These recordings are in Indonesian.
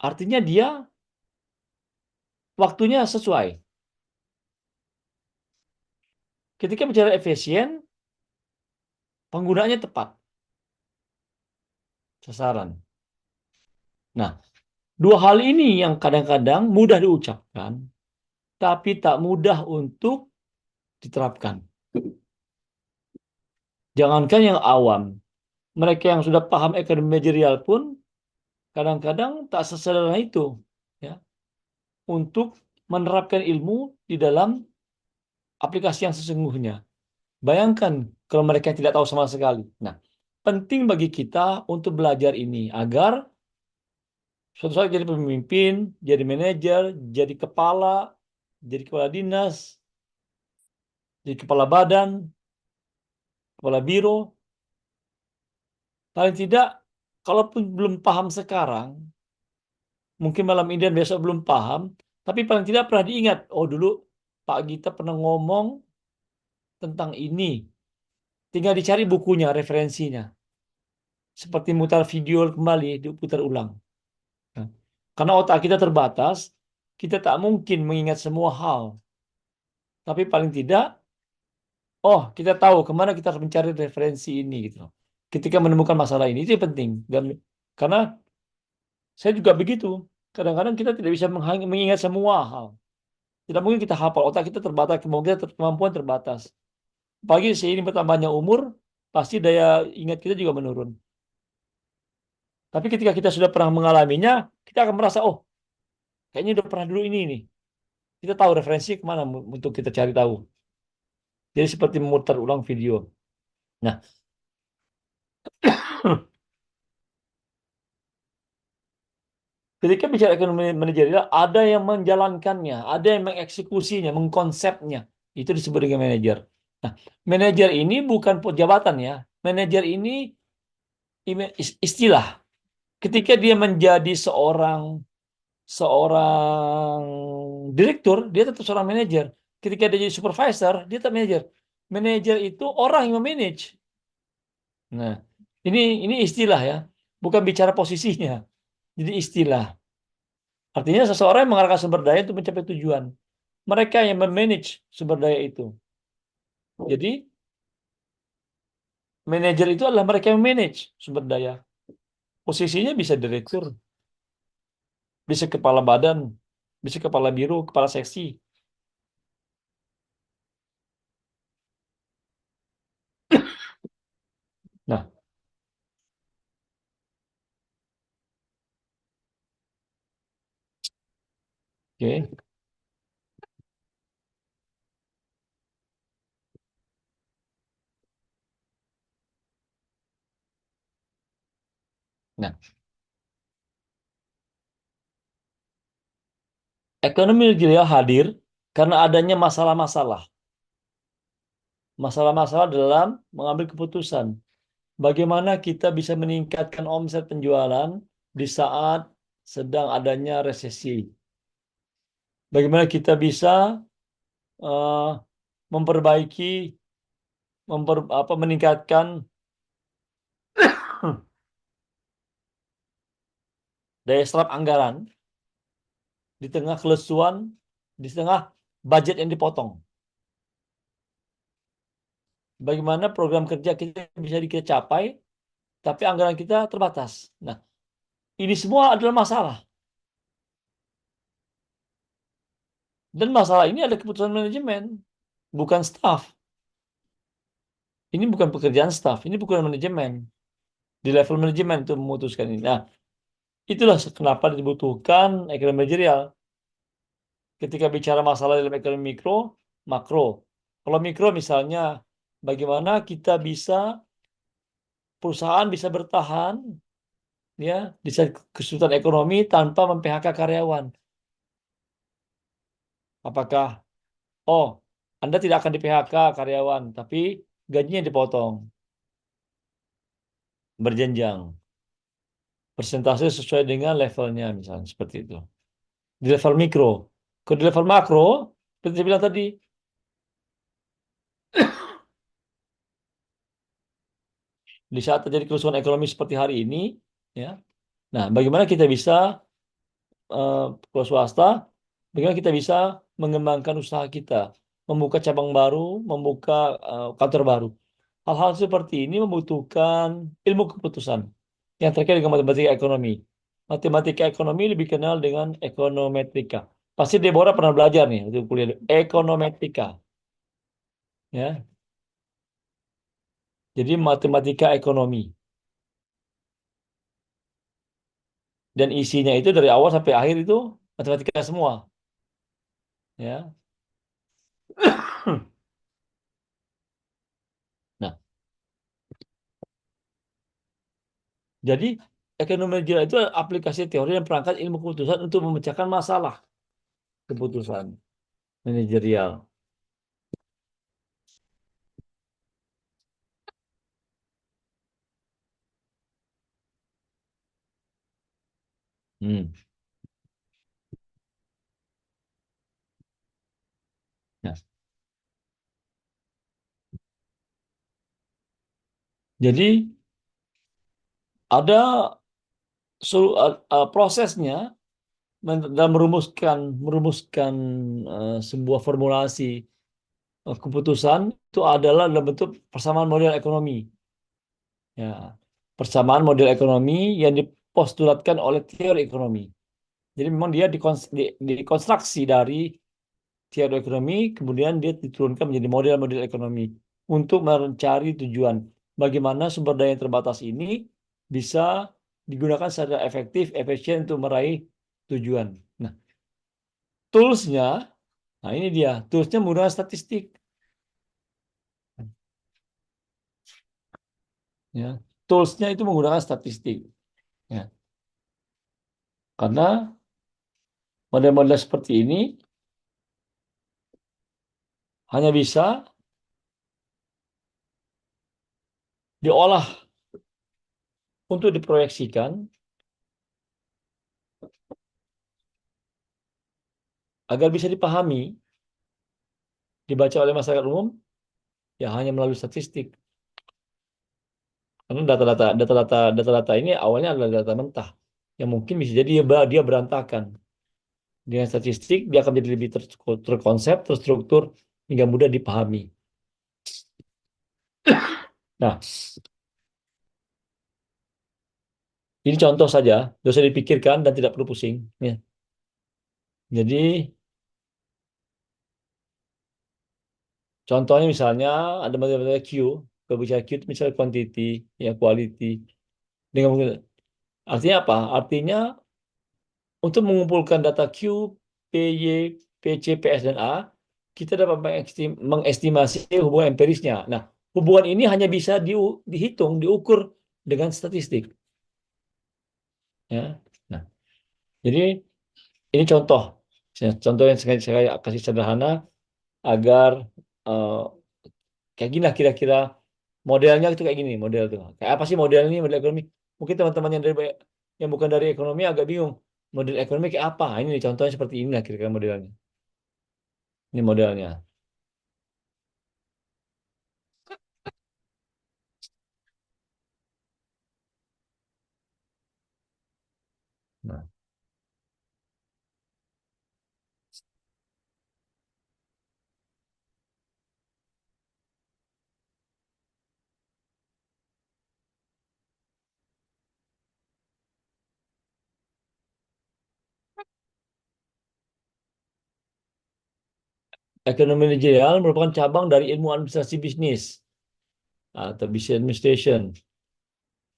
Artinya dia waktunya sesuai. Ketika bicara efisien, penggunaannya tepat, sasaran. Nah, dua hal ini yang kadang-kadang mudah diucapkan, tapi tak mudah untuk diterapkan. Jangankan yang awam, mereka yang sudah paham ekonomi manajerial pun kadang-kadang tak sesederhana itu, ya, untuk menerapkan ilmu di dalam aplikasi yang sesungguhnya. Bayangkan kalau mereka tidak tahu sama sekali. Nah, penting bagi kita untuk belajar ini agar suatu saat jadi pemimpin, jadi manajer, jadi kepala dinas, jadi kepala badan, kepala biro, paling tidak, kalaupun belum paham sekarang, mungkin malam ini dan besok belum paham, tapi paling tidak pernah diingat, oh dulu Pak Gita pernah ngomong tentang ini. Tinggal dicari bukunya, referensinya. Seperti mutar video kembali, diputar ulang. Nah, karena otak kita terbatas, kita tak mungkin mengingat semua hal. Tapi paling tidak, oh kita tahu kemana kita harus mencari referensi ini gitu. Ketika menemukan masalah ini, itu yang penting. Dan karena saya juga begitu. Kadang-kadang kita tidak bisa mengingat semua hal. Tidak mungkin kita hafal. Otak kita terbatas, kemampuan terbatas. Pagi seiring bertambahnya umur, pasti daya ingat kita juga menurun. Tapi ketika kita sudah pernah mengalaminya, kita akan merasa, oh, kayaknya udah pernah dulu ini nih. Kita tahu referensi kemana untuk kita cari tahu. Jadi seperti memutar ulang video. Nah, ketika bicara ekonomi manajerial, ada yang menjalankannya, ada yang mengeksekusinya, mengkonsepnya. Itu disebut dengan manajer. Nah, manajer ini bukan jabatan ya. Manajer ini istilah. Ketika dia menjadi seorang seorang direktur, dia tetap seorang manajer. Ketika dia jadi supervisor, dia tetap manajer. Manajer itu orang yang memanage. Nah, ini istilah ya, bukan bicara posisinya. Jadi istilah. Artinya seseorang yang mengarahkan sumber daya untuk mencapai tujuan. Mereka yang memanage sumber daya itu. Jadi, manajer itu adalah mereka yang manage sumber daya. Posisinya bisa direktur, bisa kepala badan, bisa kepala biro, kepala seksi. Nah, oke. Nah, ekonomi digital hadir karena adanya masalah-masalah. Masalah-masalah dalam mengambil keputusan. Bagaimana kita bisa meningkatkan omset penjualan di saat sedang adanya resesi? Bagaimana kita bisa eh, memperbaiki, meningkatkan daya serap anggaran di tengah kelesuan, di tengah budget yang dipotong. Bagaimana program kerja kita bisa kita capai, tapi anggaran kita terbatas. Nah, ini semua adalah masalah. Dan masalah ini ada keputusan manajemen, bukan staff. Ini bukan pekerjaan staff, ini bukan manajemen. Di level manajemen itu memutuskan ini. Nah, itulah kenapa dibutuhkan ekonomi manajerial. Ketika bicara masalah dalam ekonomi mikro, makro. Kalau mikro misalnya, bagaimana kita bisa, perusahaan bisa bertahan ya di saat kesulitan ekonomi tanpa mem-PHK karyawan. Apakah, oh, Anda tidak akan di-PHK karyawan, tapi gajinya dipotong, berjenjang. Persentase sesuai dengan levelnya, misalnya seperti itu. Di level mikro. Kalau di level makro, seperti saya bilang tadi, di saat terjadi kerusuhan ekonomi seperti hari ini, ya. Nah, bagaimana kita bisa ke swasta, dengan kita bisa mengembangkan usaha kita, membuka cabang baru, membuka kantor baru. Hal-hal seperti ini membutuhkan ilmu keputusan yang terkait dengan matematika ekonomi. Matematika ekonomi lebih kenal dengan ekonometrika. Pasti Deborah pernah belajar nih waktu kuliah ekonometrika, ya. Jadi matematika ekonomi dan isinya itu dari awal sampai akhir itu matematika semua, ya. Nah, jadi ekonomi digital itu aplikasi teori dan perangkat ilmu keputusan untuk memecahkan masalah keputusan manajerial. Hmm. Nah, jadi ada prosesnya dalam merumuskan sebuah formulasi keputusan itu adalah dalam bentuk persamaan model ekonomi. Ya, persamaan model ekonomi yang dipostulatkan oleh teori ekonomi. Jadi memang dia dikonstruksi dari teori ekonomi, kemudian dia diturunkan menjadi model-model ekonomi untuk mencari tujuan bagaimana sumber daya yang terbatas ini bisa digunakan secara efektif, efisien untuk meraih tujuan. Nah, toolsnya, nah ini dia, toolsnya menggunakan statistik, ya. Toolsnya itu menggunakan statistik, ya. Karena model-model seperti ini hanya bisa diolah untuk diproyeksikan agar bisa dipahami, dibaca oleh masyarakat umum, ya hanya melalui statistik. Karena data-data ini awalnya adalah data mentah yang mungkin bisa jadi dia berantakan. Dengan statistik dia akan jadi lebih terkonsep, terstruktur hingga mudah dipahami. Nah, ini contoh saja, tidak usah dipikirkan dan tidak perlu pusing. Ya. Jadi contohnya misalnya ada matematika Q, kalau bicara Q itu misalnya quantity, ya quality. Dengan artinya apa? Artinya untuk mengumpulkan data Q, P, Y, PC, PS, dan A, kita dapat mengestimasi hubungan empirisnya. Nah, hubungan ini hanya bisa dihitung, diukur dengan statistik. Ya. Nah, jadi ini contoh. Contoh yang saya kasih sederhana agar eh, kayak gini lah kira-kira modelnya itu kayak gini model tuh. Kayak apa sih model ini model ekonomi? Mungkin teman-teman yang bukan dari ekonomi agak bingung. Model ekonomi kayak apa? Ini nih, contohnya seperti ini lah kira-kira modelnya. Ini modelnya. Nah, ekonomi manajerial merupakan cabang dari ilmu administrasi bisnis atau business administration.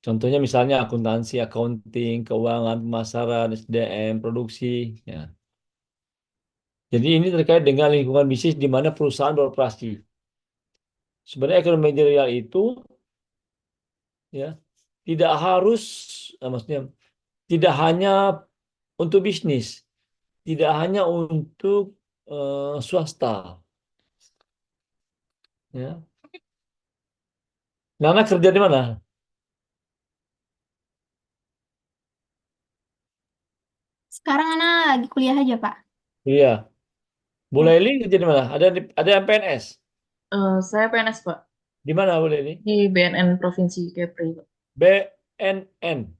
Contohnya misalnya akuntansi, accounting, keuangan, pemasaran, SDM, produksi. Ya. Jadi ini terkait dengan lingkungan bisnis di mana perusahaan beroperasi. Sebenarnya ekonomi manajerial itu ya tidak harus, maksudnya tidak hanya untuk bisnis, tidak hanya untuk swasta. Ya. Nana kerja di mana? Sekarang Ana lagi kuliah aja, Pak. Iya. Bu Ya. Leli kerja di mana? Ada yang PNS. Saya PNS, Pak, Di mana Bu Leli? di BNN Provinsi Kepri, Pak. BNN.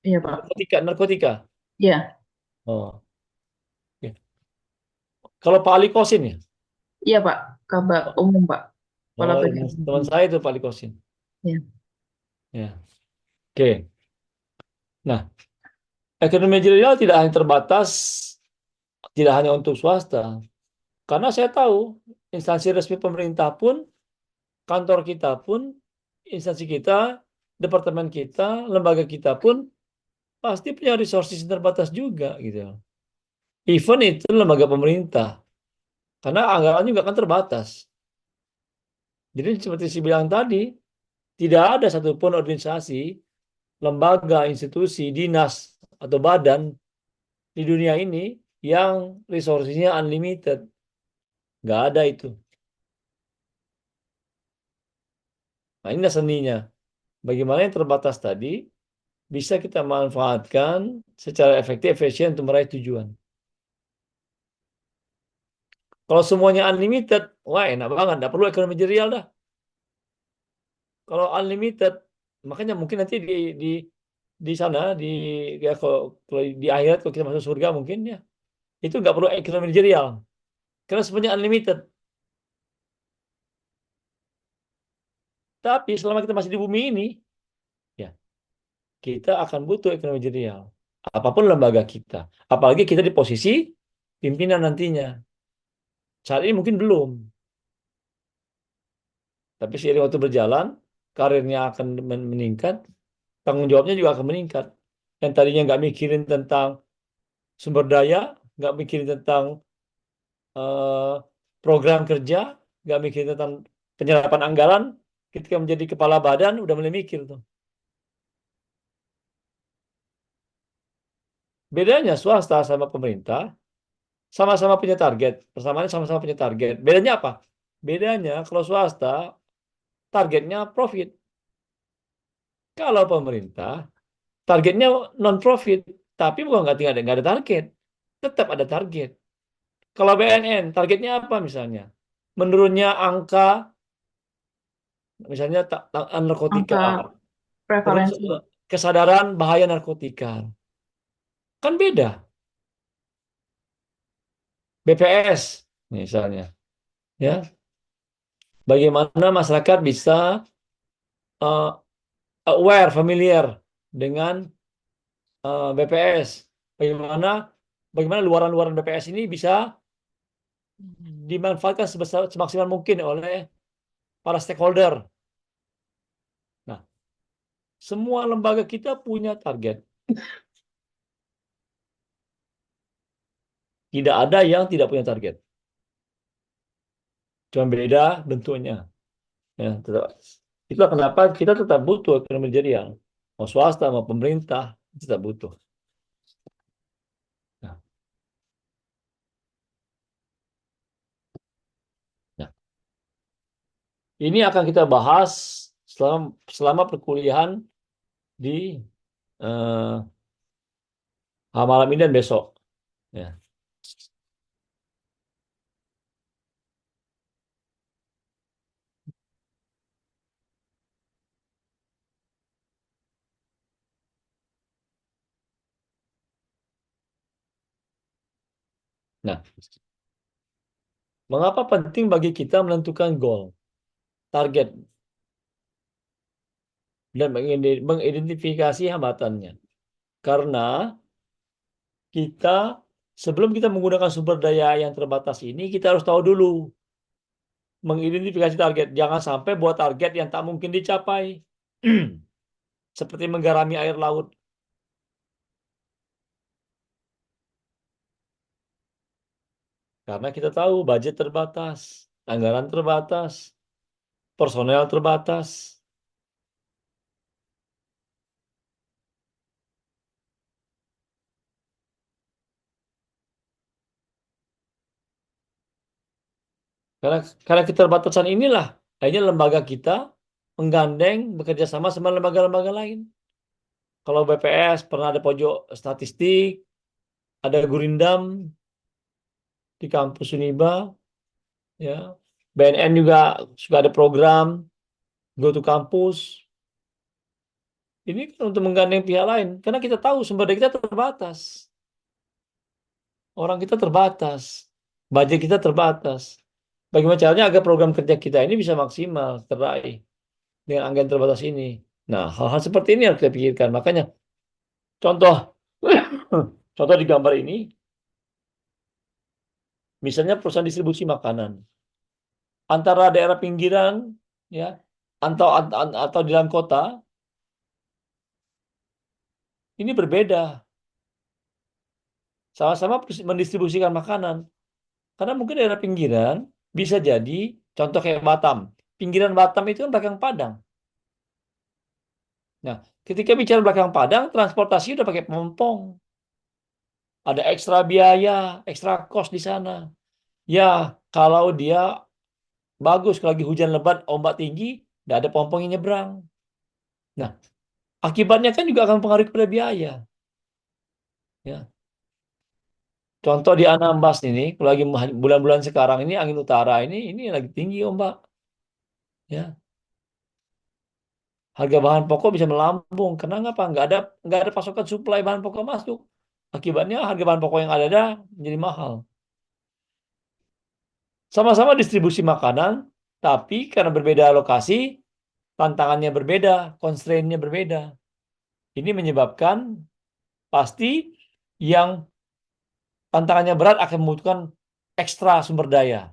Iya, Pak. Narkotika. Ya, Oh, oke. Kalau Pak Ali Kosin ya? iya Pak, kabar umum Pak, kepala Oh, bagian teman umum. saya itu Pak Ali Kosin. Ya, Ya, oke. Nah, ekonomi digital tidak hanya terbatas, tidak hanya untuk swasta. Karena saya tahu instansi resmi pemerintah pun, kantor kita pun, instansi kita, departemen kita, lembaga kita pun pasti punya resources yang terbatas juga gitu. Even itu lembaga pemerintah, karena anggaran juga kan terbatas. Jadi seperti saya bilang tadi, tidak ada satupun organisasi, lembaga, institusi, dinas, atau badan di dunia ini yang resource-nya unlimited. Nggak ada itu. Nah, inilah seninya. Bagaimana yang terbatas tadi bisa kita manfaatkan secara efektif, efisien untuk meraih tujuan. Kalau semuanya unlimited, wah enak banget, nggak perlu ekonomi real dah. Kalau unlimited, makanya mungkin nanti di sana ya kalau di akhirat kalau kita masuk surga mungkin ya itu nggak perlu ekonomi real karena semuanya unlimited. Tapi selama kita masih di bumi ini, ya kita akan butuh ekonomi real. Apapun lembaga kita, apalagi kita di posisi pimpinan nantinya. Saat ini mungkin belum, tapi seiring waktu berjalan, karirnya akan meningkat, tanggung jawabnya juga akan meningkat. Yang tadinya nggak mikirin tentang sumber daya, nggak mikirin tentang eh, program kerja, nggak mikirin tentang penyerapan anggaran, ketika menjadi kepala badan, udah mulai mikir tuh. Bedanya swasta sama pemerintah, sama-sama punya target. Persamaannya sama-sama punya target. Bedanya apa? Bedanya kalau swasta, targetnya profit. Kalau pemerintah, targetnya non-profit. Tapi bukan nggak ada target. Tetap ada target. Kalau BNN, targetnya apa misalnya? Menurunnya angka, misalnya narkotika, angka terus prevalensi. kesadaran bahaya narkotika. Kan beda. BPS, misalnya. Ya, bagaimana masyarakat bisa eh, aware, familiar dengan BPS. Bagaimana bagaimana luaran-luaran BPS ini bisa dimanfaatkan semaksimal mungkin oleh para stakeholder. Nah, semua lembaga kita punya target. Tidak ada yang tidak punya target. Cuma beda bentuknya. Ya, itulah kenapa kita tetap butuh ekonomi manajerial. Mau swasta, mau pemerintah, tetap butuh. Nah, nah, ini akan kita bahas selama perkuliahan di eh, malam ini dan besok. Ya. Nah, mengapa penting bagi kita menentukan goal, target, dan mengidentifikasi hambatannya? Karena kita sebelum kita menggunakan sumber daya yang terbatas ini, kita harus tahu dulu mengidentifikasi target. Jangan sampai buat target yang tak mungkin dicapai. Seperti menggarami air laut. Karena kita tahu budget terbatas, anggaran terbatas, personel terbatas. Karena keterbatasan inilah, akhirnya lembaga kita menggandeng bekerja sama lembaga-lembaga lain. Kalau BPS pernah ada pojok statistik, ada Gurindam di kampus Uniba, ya. BNN juga suka ada program Go to Campus. Ini kan untuk menggandeng pihak lain, karena kita tahu sumber daya kita terbatas. Orang kita terbatas. Budget kita terbatas. Bagaimana caranya agar program kerja kita ini bisa maksimal, terraih dengan anggaran terbatas ini. Nah, hal-hal seperti ini harus kita pikirkan. Makanya, contoh, contoh di gambar ini, misalnya perusahaan distribusi makanan. Antara daerah pinggiran, ya, atau di dalam kota, ini berbeda. Sama-sama mendistribusikan makanan. Karena mungkin daerah pinggiran bisa jadi, contoh kayak Batam. Pinggiran Batam itu kan belakang Padang. Nah, ketika bicara belakang Padang, transportasi udah pakai pompong. Ada ekstra biaya, ekstra cost di sana. Ya, kalau dia bagus, kalau lagi hujan lebat, ombak tinggi, nggak ada pompong yang nyebrang. Nah, akibatnya kan juga akan pengaruh kepada biaya. Ya, contoh di Anambas ini, kalau lagi bulan-bulan sekarang ini angin utara ini lagi tinggi ombak. Ya, harga bahan pokok bisa melambung. Karena apa? Nggak ada pasokan suplai bahan pokok masuk. Akibatnya harga bahan pokok yang ada menjadi mahal. Sama-sama distribusi makanan, tapi karena berbeda lokasi, tantangannya berbeda, constraint-nya berbeda. Ini menyebabkan pasti yang tantangannya berat akan membutuhkan ekstra sumber daya.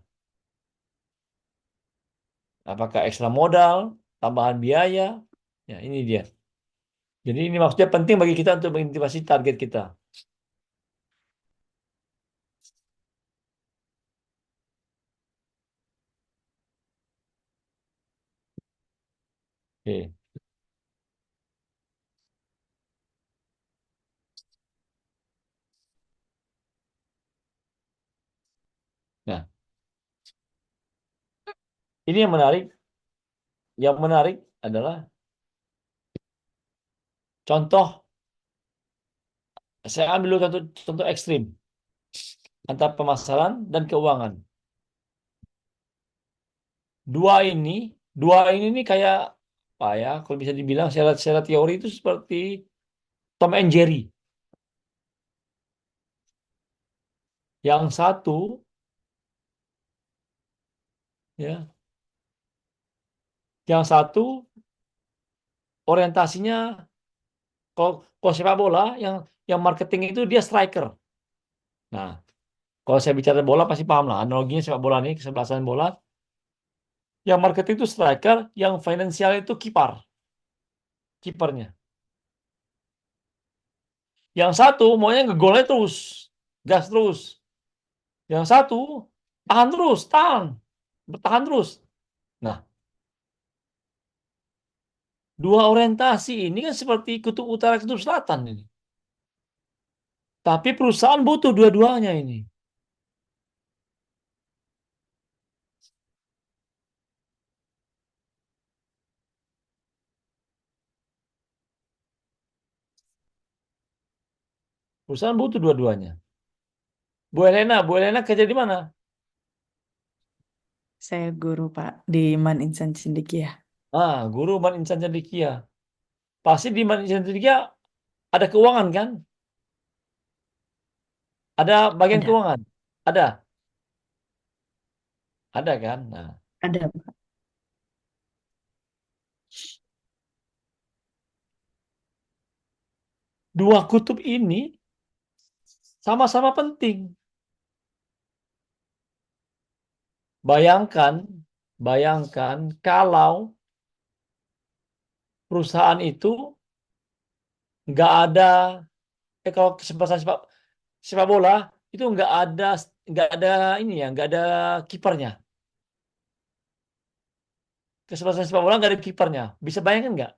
Apakah ekstra modal, tambahan biaya? Ya, ini dia. Jadi ini maksudnya penting bagi kita untuk mengantisipasi target kita. Oke. Nah, ini yang menarik. Yang menarik adalah contoh, saya ambil dulu contoh, contoh ekstrim antara pemasaran dan keuangan. Dua ini, dua ini nih kayak apa ya? Kalau bisa dibilang secara teori itu seperti Tom and Jerry. Yang satu, ya, yang satu orientasinya kalau sepak bola, yang marketing itu dia striker. Nah, kalau saya bicara bola pasti paham lah analoginya sepak bola nih, kesebelasan bola. Yang marketing itu striker, yang finansial itu kipernya. Yang satu maunya ngegolnya terus, gas terus. Yang satu tahan terus, bertahan terus. Nah, dua orientasi ini kan seperti kutub utara, kutub selatan ini. Tapi perusahaan butuh dua-duanya ini. Perusahaan butuh dua-duanya. Bu Elena kerja di mana? Saya guru, Pak, di Man Insan Cendekia. Guru Man Insan Cendekia. Pasti di Man Insan Cendekia ada keuangan kan? Ada bagian Ada, keuangan? Ada kan? Nah, ada, Pak. dua kutub ini sama-sama penting. Bayangkan, bayangkan kalau perusahaan itu nggak ada, kalau kesebelasan sepak bola itu nggak ada ini ya, nggak ada kipernya. Kesebelasan sepak bola nggak ada kipernya. Bisa bayangkan nggak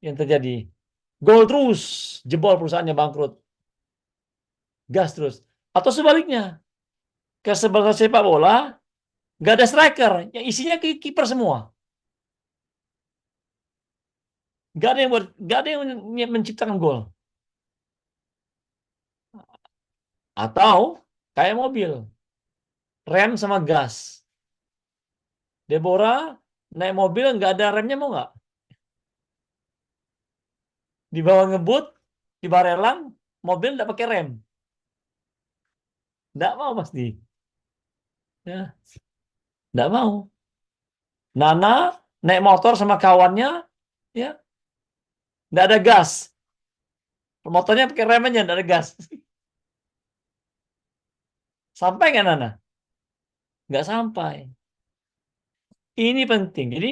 yang terjadi? Gol terus, jebol perusahaannya bangkrut, gas terus. Atau sebaliknya, kesebelasan sepak bola nggak ada striker, yang isinya kiper semua. Nggak ada yang menciptakan gol. Atau kayak mobil, rem sama gas. Deborah naik mobil nggak ada remnya, mau nggak? Di bawah ngebut, di bawah relang, mobil nggak pakai rem. Nggak mau pasti. Ya, nggak mau. Nana naik motor sama kawannya, ya, nggak ada gas. Motornya pakai rem aja, nggak ada gas. Sampai nggak Nana? Nggak sampai. Ini penting. Jadi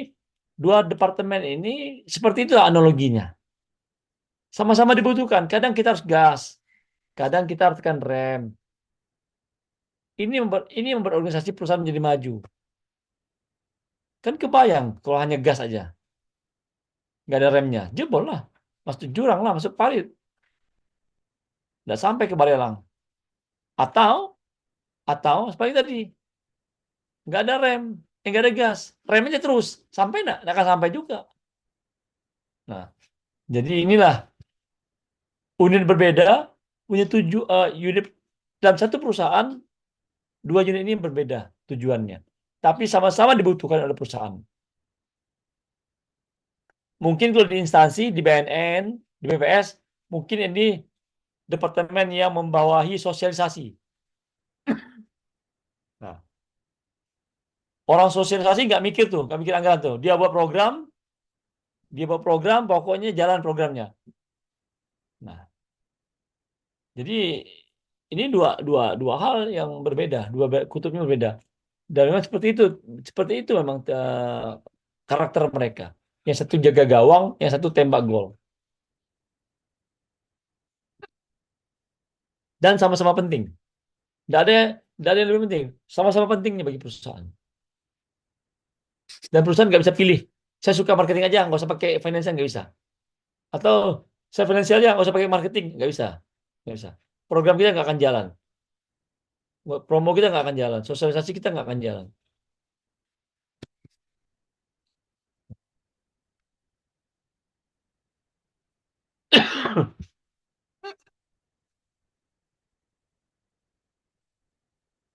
dua departemen ini seperti itu analoginya. Sama-sama dibutuhkan. Kadang kita harus gas, kadang kita harus tekan rem. Ini membuat organisasi perusahaan menjadi maju. Kan kebayang kalau hanya gas aja, nggak ada remnya, jebol lah, masuk jurang lah, masuk parit, nggak sampai ke Barelang. Atau atau seperti tadi, nggak ada rem, nggak ada gas, rem aja terus, sampai nggak akan sampai juga. Nah, jadi inilah unit berbeda punya unit dalam satu perusahaan, dua unit ini berbeda tujuannya, tapi sama-sama dibutuhkan oleh perusahaan. Mungkin kalau di instansi, di BNN, di BPS, mungkin ini departemen yang membawahi sosialisasi. Nah, orang sosialisasi nggak mikir tuh, nggak mikir anggaran tuh. Dia buat program, pokoknya jalan programnya. Nah, jadi ini dua dua dua hal yang berbeda, kutubnya berbeda. Dan memang seperti itu memang karakter mereka. Yang satu jaga gawang, yang satu tembak gol. Dan sama-sama penting. Nggak ada yang lebih penting. Sama-sama pentingnya bagi perusahaan. Dan perusahaan nggak bisa pilih. Saya suka marketing aja, nggak usah pakai financial, nggak bisa. Atau saya finansial aja, nggak usah pakai marketing, nggak bisa. Nggak bisa. Program kita nggak akan jalan. Promo kita nggak akan jalan. Sosialisasi kita nggak akan jalan.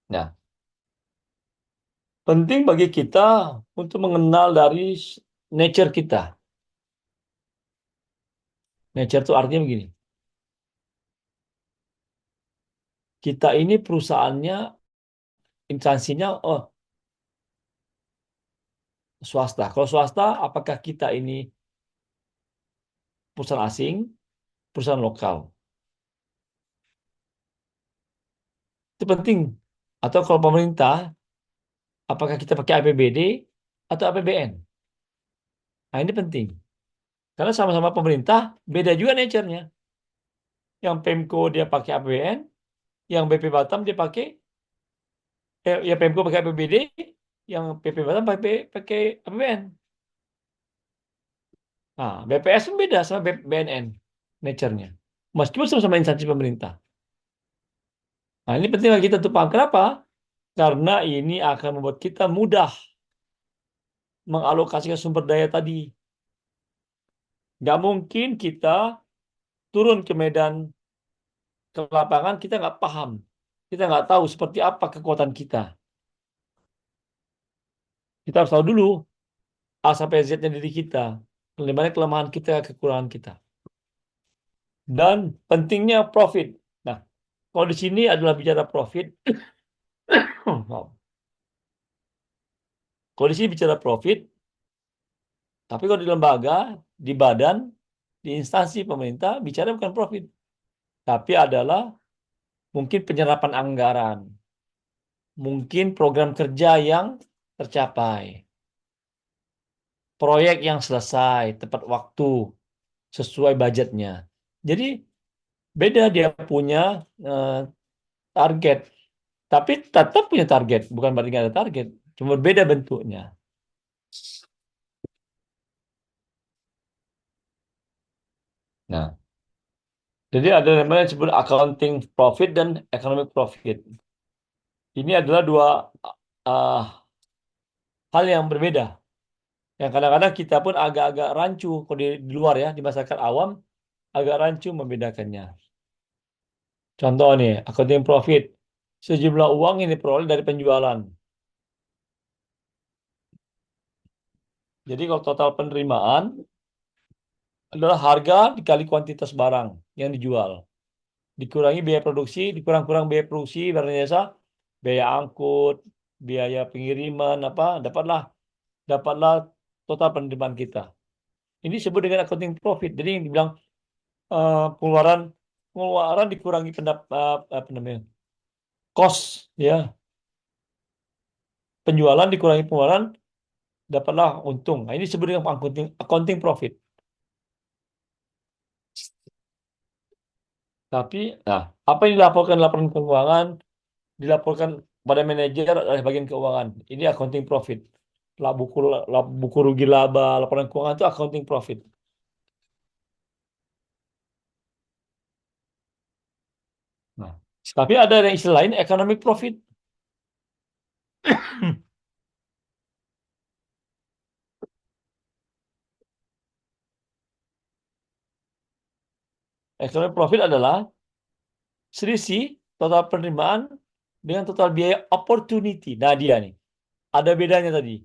Nah, penting bagi kita untuk mengenal dari nature kita. Nature itu artinya begini. Kita ini perusahaannya, instansinya, swasta. Kalau swasta, apakah kita ini perusahaan asing, perusahaan lokal? Itu penting. Atau kalau pemerintah, apakah kita pakai APBD atau APBN? Nah, ini penting. Karena sama-sama pemerintah, beda juga nature-nya. Yang Pemko dia pakai APBN, yang BP Batam dia pakai, ya Pemko pakai APBD, yang PP Batam pakai APBN. Nah, BPS pun beda sama BNN nature-nya. Meskipun sama-sama instansi pemerintah. Nah, ini penting bagi kita untuk paham. Kenapa? Karena ini akan membuat kita mudah mengalokasikan sumber daya tadi. Nggak mungkin kita turun ke medan, ke lapangan, kita nggak paham. Kita nggak tahu seperti apa kekuatan kita. Kita harus tahu dulu A sampai Z-nya diri kita. Di mana kelemahan kita, kekurangan kita. Dan pentingnya profit. Nah, kalau di sini adalah bicara profit. Kalau di sini bicara profit, tapi kalau di lembaga, di badan, di instansi pemerintah, bicara bukan profit. Tapi adalah mungkin penyerapan anggaran. Mungkin program kerja yang tercapai. Proyek yang selesai, tepat waktu, sesuai budgetnya. Jadi beda dia punya eh, target. Tapi tetap punya target. Bukan berarti nggak ada target. Cuma berbeda bentuknya. Nah, jadi ada namanya disebut accounting profit dan economic profit. Ini adalah dua uh, hal yang berbeda. Yang kadang-kadang kita pun agak-agak rancu kalau di luar ya, di masyarakat awam agak rancu membedakannya. Contoh nih, accounting profit. Sejumlah uang yang diperoleh dari penjualan. Jadi kalau total penerimaan adalah harga dikali kuantitas barang yang dijual. dikurangi biaya produksi, dikurang-kurang biaya produksi, barang jasa, biaya angkut, biaya pengiriman, apa, dapatlah total penerimaan kita. Ini disebut dengan accounting profit. Jadi yang dibilang pengeluaran pengeluaran dikurangi apa namanya, cost, ya, penjualan dikurangi pengeluaran, dapatlah untung. Nah, ini disebut dengan accounting profit. Tapi, nah, apa yang dilaporkan laporan keuangan dilaporkan pada manajer oleh bagian keuangan. Ini accounting profit. Buku rugi laba, laporan keuangan itu accounting profit. Nah, tapi ada yang istilah lain economic profit. Economic profit adalah selisih total penerimaan dengan total biaya opportunity. Nah, dia nih. Ada bedanya tadi.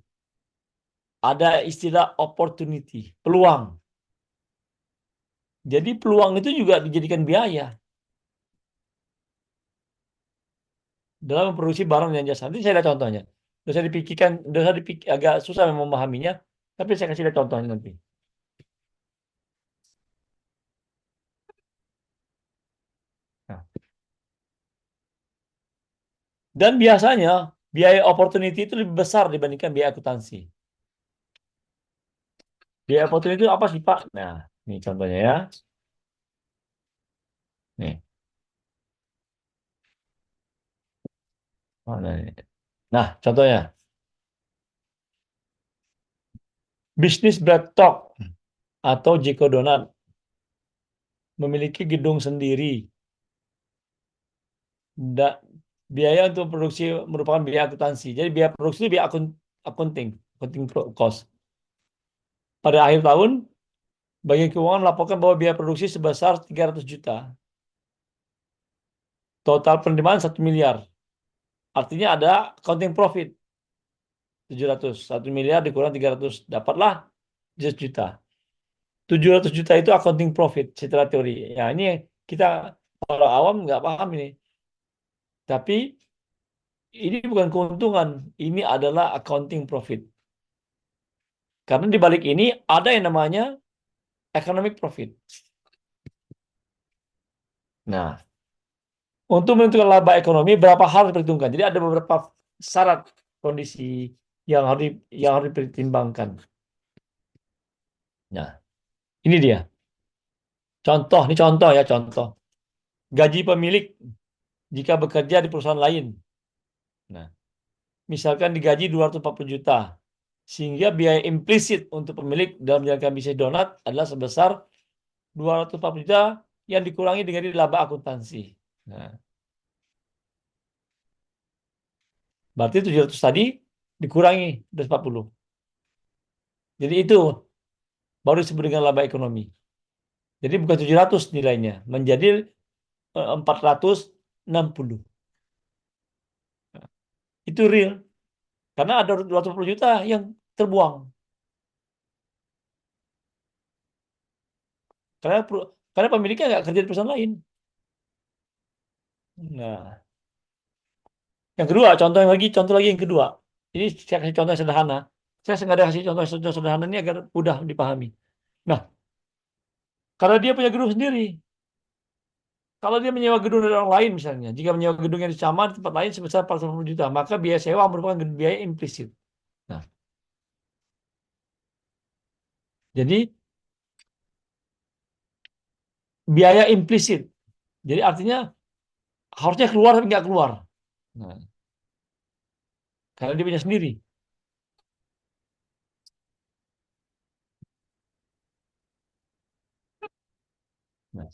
Ada istilah opportunity, peluang. Jadi peluang itu juga dijadikan biaya dalam memproduksi barang dan jasa. Nanti saya lihat contohnya. Udah saya dipikir agak susah memahaminya, tapi saya kasih lihat contohnya nanti. Nah, dan biasanya biaya opportunity itu lebih besar dibandingkan biaya akuntansi. Biaya opportunity itu apa sih, Pak? Nah, ini contohnya ya. Nih. Mana ini? Nah, contohnya. Bisnis Bread Talk atau Jiko Donat memiliki gedung sendiri. Biaya untuk produksi merupakan biaya akuntansi. Jadi biaya produksi itu biaya accounting cost. Pada akhir tahun, bagian keuangan melaporkan bahwa biaya produksi sebesar 300 juta. Total penerimaan 1 miliar. Artinya ada accounting profit 700. 1 miliar dikurang 300. Dapatlah 7 juta. 700 juta itu accounting profit secara teori. Ya, ini kita kalau awam nggak paham ini. Tapi ini bukan keuntungan. Ini adalah accounting profit. Karena di balik ini ada yang namanya economic profit. Nah, untuk menentukan laba ekonomi, berapa hal diperhitungkan. Jadi ada beberapa syarat kondisi yang harus dipertimbangkan. Nah, ini dia. Ini contoh ya, contoh. Gaji pemilik jika bekerja di perusahaan lain. Nah, misalkan digaji 240 juta. Sehingga biaya implisit untuk pemilik dalam menjalankan bisnis donat adalah sebesar 240 juta yang dikurangi dengan laba akuntansi. Nah, berarti 700 tadi dikurangi 240. Jadi itu baru disebut dengan laba ekonomi. Jadi bukan 700 nilainya, menjadi 460. Itu real. Karena ada 240 juta yang terbuang. Karena karena pemiliknya nggak kerja di perusahaan lain. Nah, yang kedua, contoh lagi yang kedua. Ini saya kasih contoh yang sederhana. Saya sengaja kasih contoh yang sederhana ini agar mudah dipahami. Nah, karena dia punya gedung sendiri. Kalau dia menyewa gedung dari orang lain misalnya, jika menyewa gedung yang sama di tempat lain sebesar 450 juta, maka biaya sewa merupakan biaya implisit. Nah, jadi biaya implisit. Jadi artinya harusnya keluar tapi nggak keluar. Nah, karena dia punya sendiri. Nah,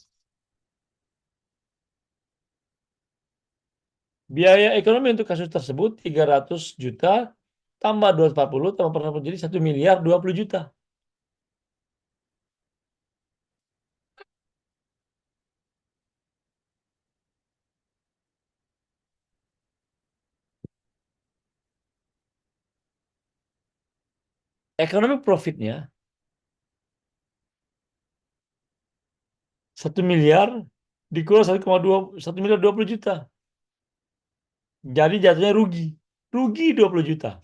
biaya ekonomi untuk kasus tersebut 300 juta tambah 240 tambah 40 jadi 1 miliar 20 juta. Ekonomi profitnya 1 miliar Dikurang 1 miliar 20 juta. Jadi jatuhnya rugi. Rugi 20 juta.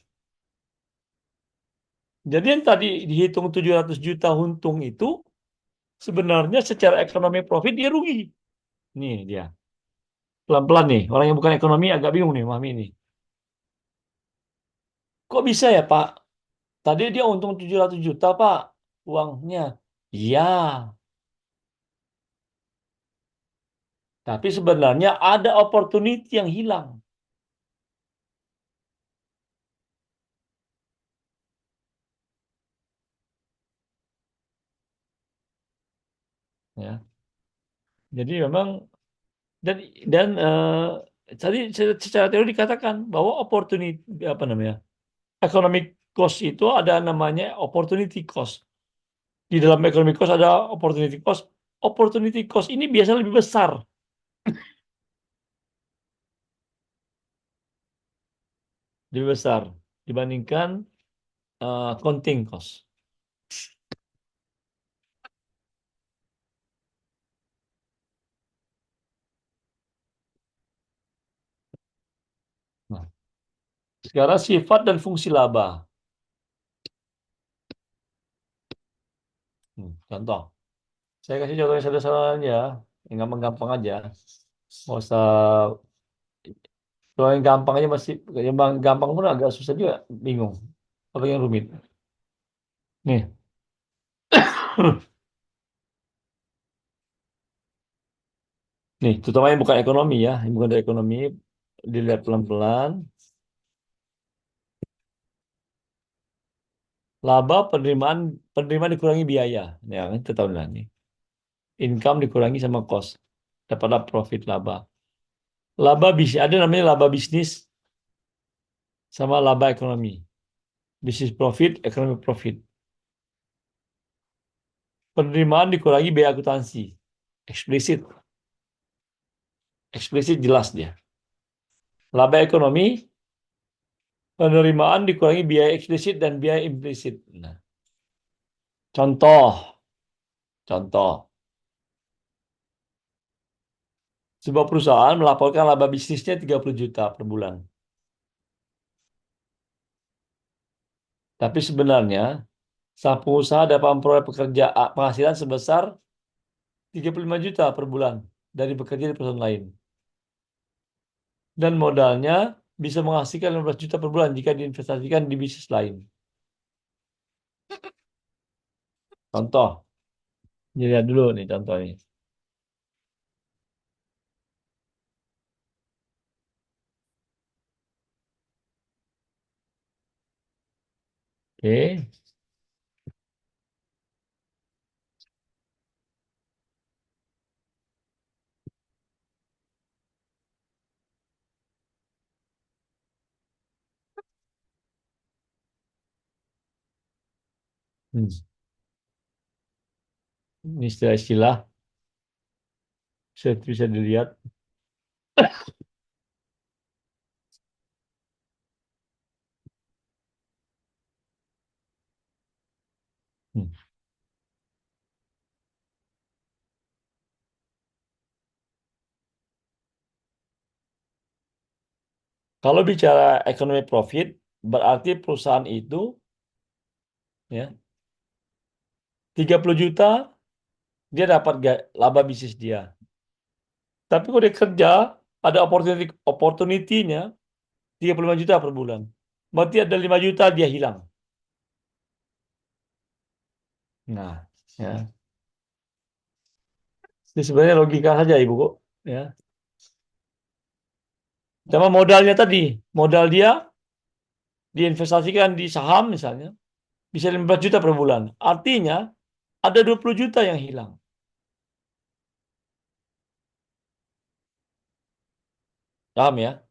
Jadi yang tadi dihitung 700 juta untung itu sebenarnya secara ekonomi profit dia rugi. Nih dia. Pelan-pelan nih. Orang yang bukan ekonomi agak bingung nih, Mami ini. Kok bisa ya, Pak? Tadi dia untung 700 juta, Pak, uangnya. Iya, tapi sebenarnya ada opportunity yang hilang. Ya. Jadi memang dan dan tadi secara teori dikatakan bahwa opportunity apa namanya economic cost itu ada namanya opportunity cost. Di dalam economic cost ada opportunity cost. Opportunity cost ini biasanya lebih besar dibandingkan counting cost. Nah, sekarang sifat dan fungsi laba. Contoh, saya kasih contoh yang sederhana aja, yang gampang-gampang aja. Nggak usah, kalau yang gampang aja masih, yang gampang pun agak susah juga, bingung. Apa yang rumit? Nih, nih, terutama yang bukan ekonomi ya, yang bukan dari ekonomi, dilihat pelan-pelan. Laba penerimaan dikurangi biaya, ya kan? Kita tahu lah nih. Income dikurangi sama cost, dapatlah profit laba. Laba bisa ada namanya laba bisnis sama laba ekonomi. Bisnis profit, ekonomi profit. Penerimaan dikurangi biaya akuntansi. Eksplisit. Eksplisit jelas dia. Laba ekonomi, penerimaan dikurangi biaya eksplisit dan biaya implisit. Nah, contoh, contoh. Sebuah perusahaan melaporkan laba bisnisnya 30 juta per bulan. Tapi sebenarnya, sang pengusaha dapat memperoleh penghasilan sebesar 35 juta per bulan dari bekerja di perusahaan lain. Dan modalnya bisa menghasilkan 15 juta per bulan jika diinvestasikan di bisnis lain. Contoh, lihat dulu nih contohnya. Oke. Hmm. Ini istilah-istilah bisa dilihat. Hmm. Kalau bicara ekonomi profit, berarti perusahaan itu ya 30 juta dia dapat laba bisnis dia. Tapi kalau dia kerja ada opportunity-nya 35 juta per bulan. Berarti ada 5 juta dia hilang. Nah, ya. Ini sebenarnya logika saja Ibu kok, ya. Sama modalnya tadi, modal dia diinvestasikan di saham misalnya bisa 15 juta per bulan. Artinya ada 20 juta yang hilang. Paham ya?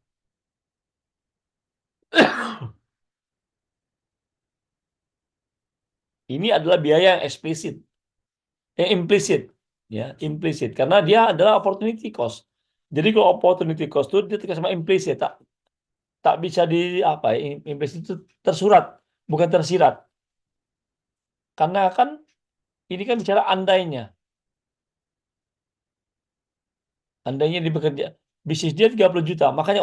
Ini adalah biaya yang eksplisit, yang implisit, ya, implisit karena dia adalah opportunity cost. Jadi kalau opportunity cost itu dia sama implisit, tak tak bisa di apa ya, implisit itu tersurat, bukan tersirat. Karena kan ini kan bicara andainya. Andainya dia bekerja, bisnis dia 30 juta. Makanya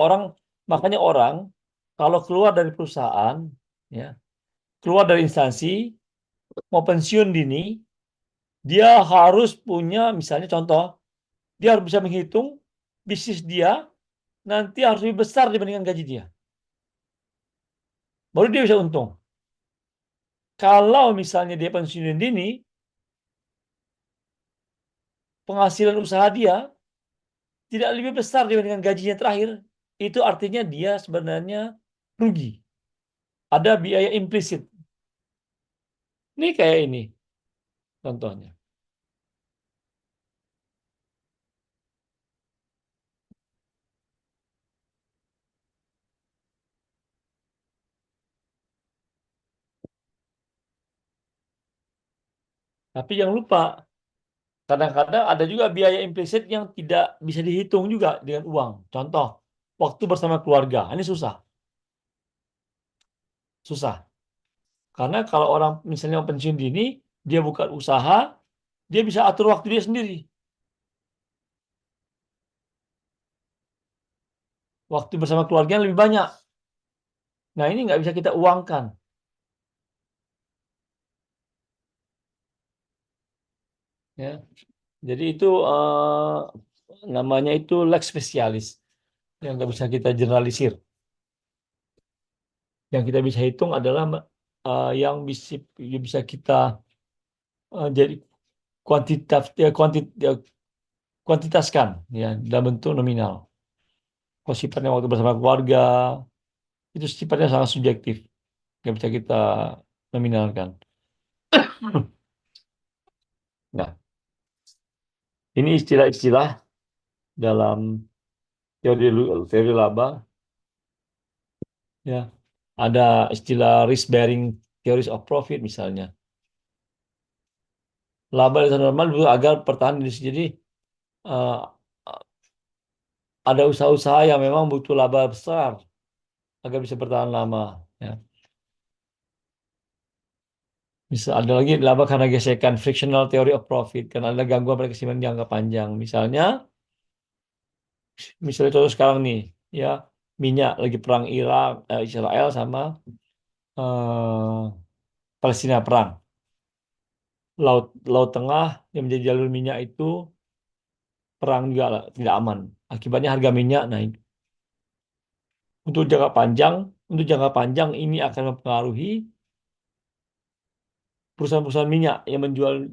orang kalau keluar dari perusahaan, ya, keluar dari instansi, mau pensiun dini, dia harus punya, misalnya contoh, dia harus bisa menghitung bisnis dia nanti harus lebih besar dibandingkan gaji dia. Baru dia bisa untung. Kalau misalnya dia pensiun dini, penghasilan usaha dia tidak lebih besar dibandingkan gajinya terakhir, itu artinya dia sebenarnya rugi. Ada biaya implisit. Ini kayak ini contohnya. Tapi jangan lupa, kadang-kadang ada juga biaya implisit yang tidak bisa dihitung juga dengan uang. Contoh, waktu bersama keluarga. Ini susah. Susah. Karena kalau orang misalnya pensiun dini, dia buka usaha, dia bisa atur waktu dia sendiri. Waktu bersama keluarga lebih banyak. Nah, ini nggak bisa kita uangkan. Ya. Jadi itu namanya itu lex specialis yang nggak bisa kita generalisir. Yang kita bisa hitung adalah yang bisa kita jadi kuantitaskan ya dalam bentuk nominal. Kalau sifatnya waktu bersama keluarga itu sifatnya sangat subjektif, nggak bisa kita nominalkan. Nah, ini istilah-istilah dalam teori teori laba ya. Ada istilah risk bearing theories of profit misalnya. Laba itu normal dulu agar pertahan di sini. Jadi eh, ada usaha-usaha yang memang butuh laba besar agar bisa bertahan lama. Ya. Bisa ada lagi laba karena gesekan frictional theory of profit karena ada gangguan pada keseimbangan jangka panjang. Misalnya contoh sekarang nih, ya minyak lagi perang Israel sama eh, Palestina perang. Laut Laut Tengah yang menjadi jalur minyak itu perang juga tidak aman. Akibatnya harga minyak naik. Untuk jangka panjang, untuk jangka panjang ini akan mempengaruhi perusahaan-perusahaan minyak yang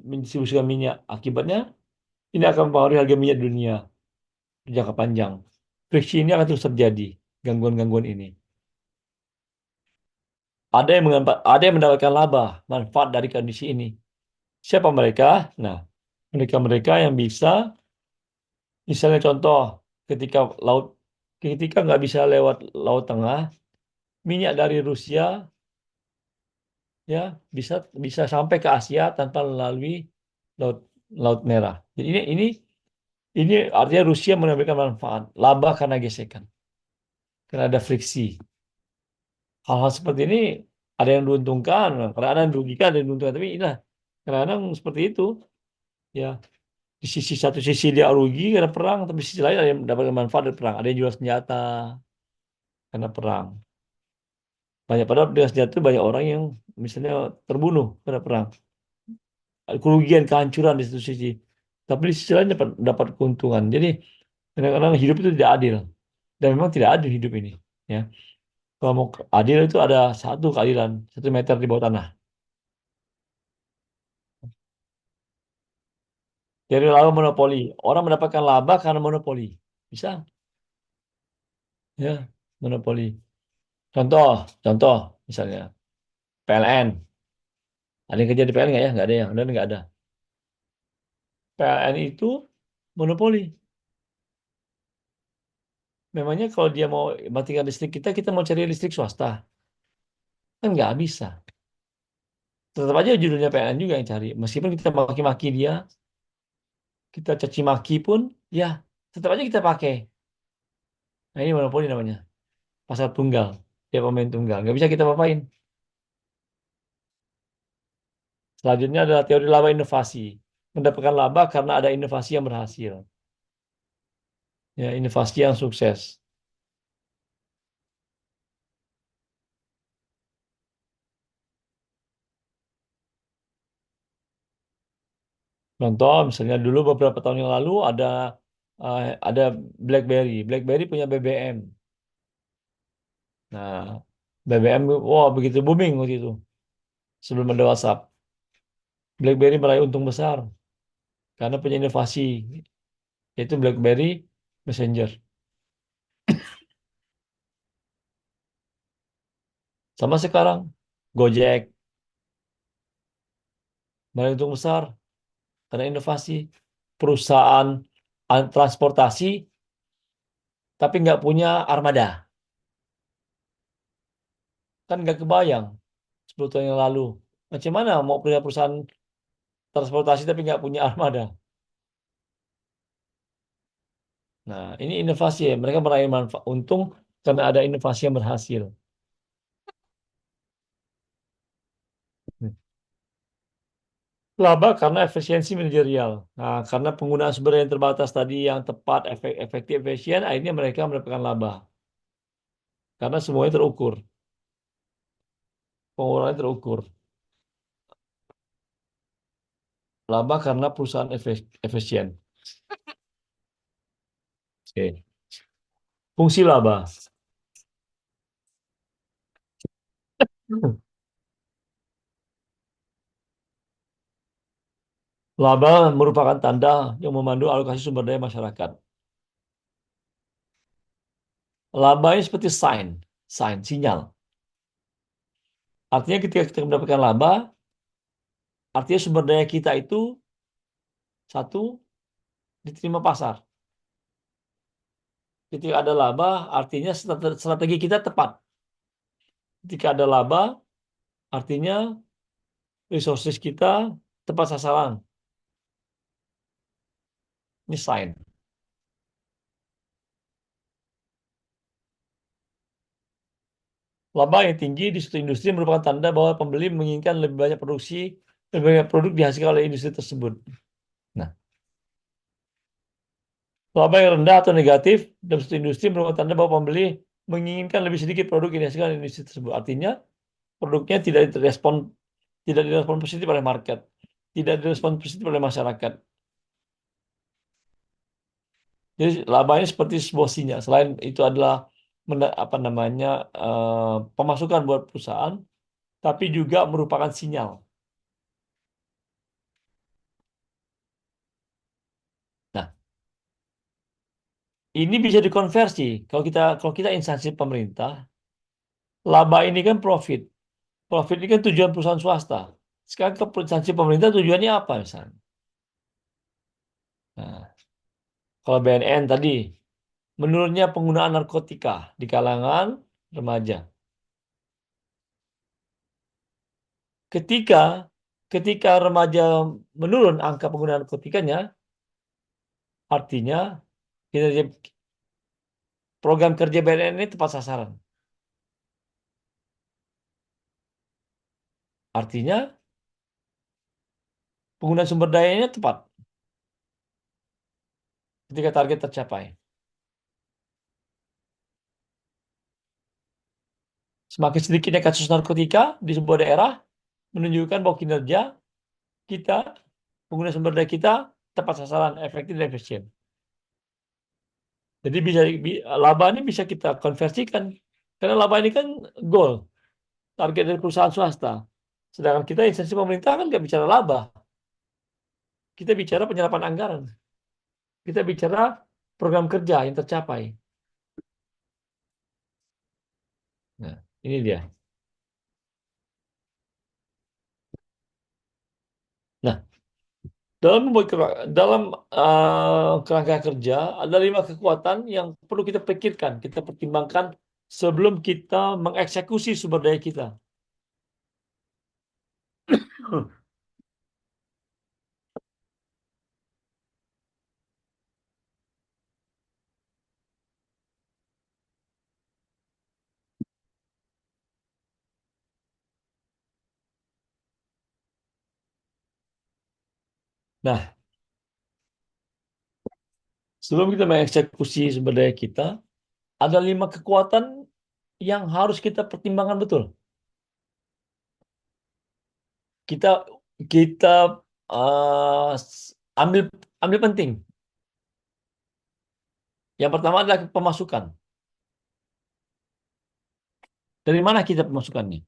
mendistribusikan minyak. Akibatnya ini akan mempengaruhi harga minyak dunia di jangka panjang. Friksi ini akan terus terjadi, gangguan-gangguan ini. Ada yang mendapatkan laba, manfaat dari kondisi ini. Siapa mereka? Nah, mereka-mereka yang bisa, misalnya contoh, ketika laut, ketika nggak bisa lewat Laut Tengah, minyak dari Rusia ya bisa bisa sampai ke Asia tanpa melalui Laut Laut Merah. Jadi ini artinya Rusia mengambilkan manfaat, laba karena gesekan, karena ada friksi. Hal-hal seperti ini ada yang diuntungkan, kadang-kadang yang dirugikan, ada yang diuntungkan. Tapi inilah kadang-kadang seperti itu. Ya, di satu sisi dia rugi karena perang, tapi sisi lain ada yang mendapatkan manfaat dari perang. Ada yang jual senjata karena perang. Banyak padahal dengan senjata itu banyak orang yang misalnya terbunuh karena perang. Kerugian, kehancuran di satu sisi. Tapi di sisi lain dapat keuntungan. Jadi kadang-kadang hidup itu tidak adil. Dan memang tidak adil hidup ini. Ya. Kalau mau adil itu ada satu keadilan, 1 meter di bawah tanah. Dari laba monopoli. Orang mendapatkan laba karena monopoli. Bisa, ya, monopoli. Contoh, contoh, misalnya PLN. Ada yang kerja di PLN nggak ya? Nggak ada yang, dan nggak ada. PLN itu monopoli. Memangnya kalau dia mau matikan listrik kita, kita mau cari listrik swasta. Kan nggak bisa. Tetap aja judulnya PLN juga yang cari. Meskipun kita maki-maki dia, kita caci maki pun, ya tetap aja kita pakai. Nah ini monopoli namanya. Pasar tunggal. Dia pemain tunggal. Nggak bisa kita apain. Selanjutnya adalah teori laba inovasi. Mendapatkan laba karena ada inovasi yang berhasil. Ya, inovasi yang sukses. Contoh, misalnya dulu beberapa tahun yang lalu ada BlackBerry. BlackBerry punya BBM. Nah, BBM, wah begitu booming waktu itu. Sebelum ada WhatsApp, BlackBerry meraih untung besar karena punya inovasi, yaitu BlackBerry Messenger. Sama sekarang, Gojek meraih untung besar karena inovasi. Perusahaan transportasi, tapi nggak punya armada. Kan nggak kebayang 10 tahun yang lalu. Macam mana mau punya perusahaan transportasi tapi nggak punya armada? Nah, ini inovasi ya. Mereka meraih manfaat untung karena ada inovasi yang berhasil. Laba karena efisiensi manajerial. Nah, karena penggunaan sumber yang terbatas tadi yang tepat, efektif, efisien, akhirnya mereka mendapatkan laba. Karena semuanya terukur. Pengeluarannya terukur. Laba karena perusahaan efisien. Oke. Fungsi laba. Laba merupakan tanda yang memandu alokasi sumber daya masyarakat. Laba ini seperti sinyal. Artinya ketika kita mendapatkan laba, artinya sumber daya kita itu satu diterima pasar. Ketika ada laba, artinya strategi kita tepat. Ketika ada laba, artinya resources kita tepat sasaran. Ini sign. Laba yang tinggi di suatu industri merupakan tanda bahwa pembeli menginginkan lebih banyak produk dihasilkan oleh industri tersebut. Nah, laba yang rendah atau negatif dalam suatu industri merupakan tanda bahwa pembeli menginginkan lebih sedikit produk yang dihasilkan oleh industri tersebut. Artinya, produknya tidak direspon positif oleh market, tidak direspon positif oleh masyarakat. Jadi laba ini seperti sebuah sinyal. Selain itu adalah apa namanya pemasukan buat perusahaan, tapi juga merupakan sinyal. Nah, ini bisa dikonversi. Kalau kita instansi pemerintah, laba ini kan profit. Profit ini kan tujuan perusahaan swasta. Sekarang ke instansi pemerintah tujuannya apa misalnya? Nah, kalau BNN tadi, menurunnya penggunaan narkotika di kalangan remaja. Ketika ketika remaja menurun angka penggunaan narkotikanya, artinya kinerja program kerja BNN ini tepat sasaran. Artinya penggunaan sumber dayanya tepat ketika target tercapai. Semakin sedikitnya kasus narkotika di sebuah daerah menunjukkan bahwa kinerja kita, penggunaan sumber daya kita tepat sasaran, efektif dan efisien. Jadi laba ini bisa kita konversikan karena laba ini kan goal, target dari perusahaan swasta. Sedangkan kita instansi pemerintah kan nggak bicara laba, kita bicara penyerapan anggaran, kita bicara program kerja yang tercapai. Nah, ini dia. Nah, dalam kerangka kerja ada 5 kekuatan yang perlu kita pikirkan, kita pertimbangkan sebelum kita mengeksekusi sumber daya kita. Nah, Sebelum kita mengeksekusi sumber daya kita, ada 5 kekuatan yang harus kita pertimbangkan betul. Kita kita ambil ambil penting. Yang pertama adalah pemasukan. Dari mana kita pemasukannya?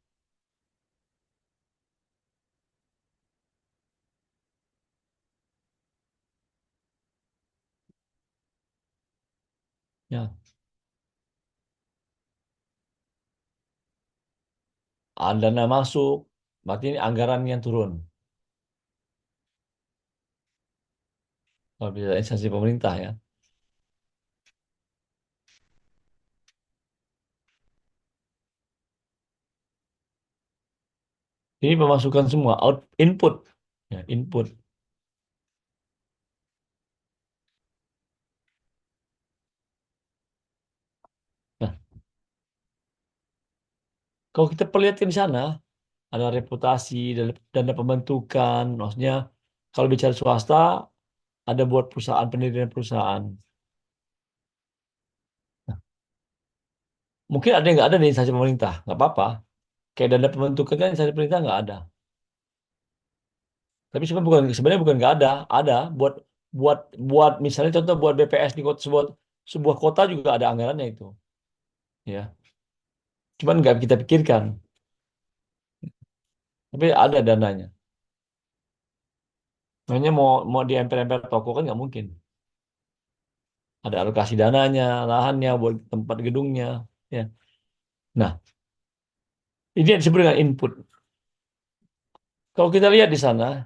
Ya, ada dana masuk, berarti ini anggaran yang turun. Kalau bisa instansi pemerintah ya. Ini pemasukan semua, input. Ya, input. Nah, kalau kita perlihatkan di sana, ada reputasi, dana pembentukan, maksudnya kalau bicara swasta, ada buat perusahaan, pendirian perusahaan. Nah, mungkin ada yang nggak ada di instansi pemerintah, nggak apa-apa. Kayak dana pembentukan kan instansi pemerintah nggak ada. Tapi sebenarnya bukan nggak ada buat buat buat misalnya contoh buat BPS di kota, sebuah kota juga ada anggarannya itu, ya. Cuman nggak kita pikirkan, tapi ada dananya. Makanya mau mau diemper-emper toko kan nggak mungkin. Ada alokasi dananya, lahannya, buat tempat gedungnya, ya. Nah, ini yang disebut dengan input. Kalau kita lihat di sana,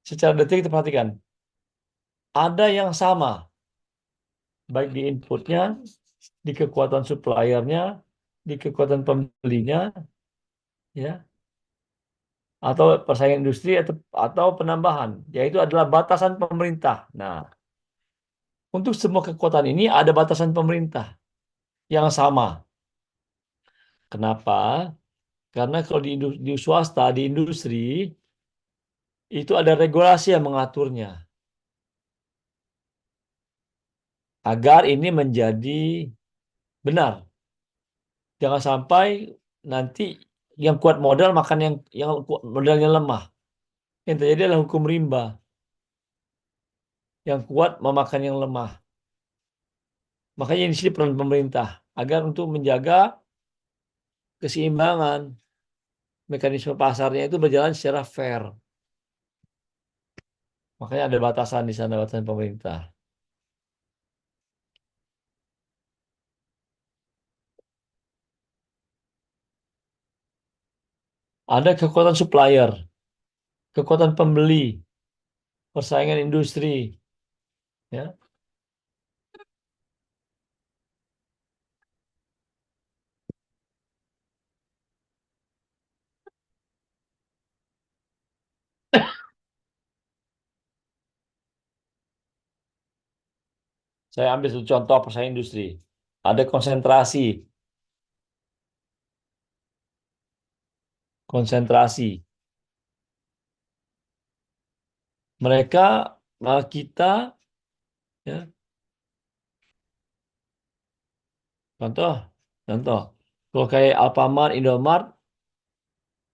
secara detik kita perhatikan, ada yang sama, baik di inputnya, di kekuatan suppliernya, di kekuatan pembelinya, ya, atau persaingan industri atau penambahan, yaitu adalah batasan pemerintah. Nah, untuk semua kekuatan ini ada batasan pemerintah yang sama. Kenapa? Karena kalau di swasta, di industri, itu ada regulasi yang mengaturnya agar ini menjadi benar. Jangan sampai nanti yang kuat modal makan modalnya lemah. Yang terjadi adalah hukum rimba. Yang kuat memakan yang lemah. Makanya di sini peran pemerintah agar untuk menjaga keseimbangan mekanisme pasarnya itu berjalan secara fair. Makanya ada batasan di sana, batasan pemerintah. Ada kekuatan supplier, kekuatan pembeli, persaingan industri, ya. Saya ambil satu contoh persaingan industri. Ada konsentrasi. Mereka, kita, ya, contoh, contoh. Kalau kayak Alfamart, Indomart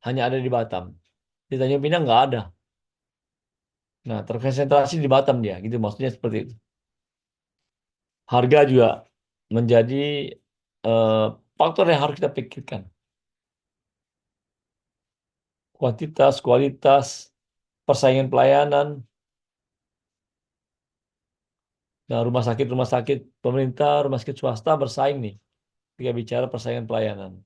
hanya ada di Batam. Di Tanjung Pinang nggak ada. Nah, terkonsentrasi di Batam dia, gitu maksudnya seperti itu. Harga juga menjadi eh, faktor yang harus kita pikirkan. Kuantitas, kualitas, persaingan pelayanan, nah, rumah sakit pemerintah, rumah sakit swasta bersaing nih. Ketika bicara persaingan pelayanan.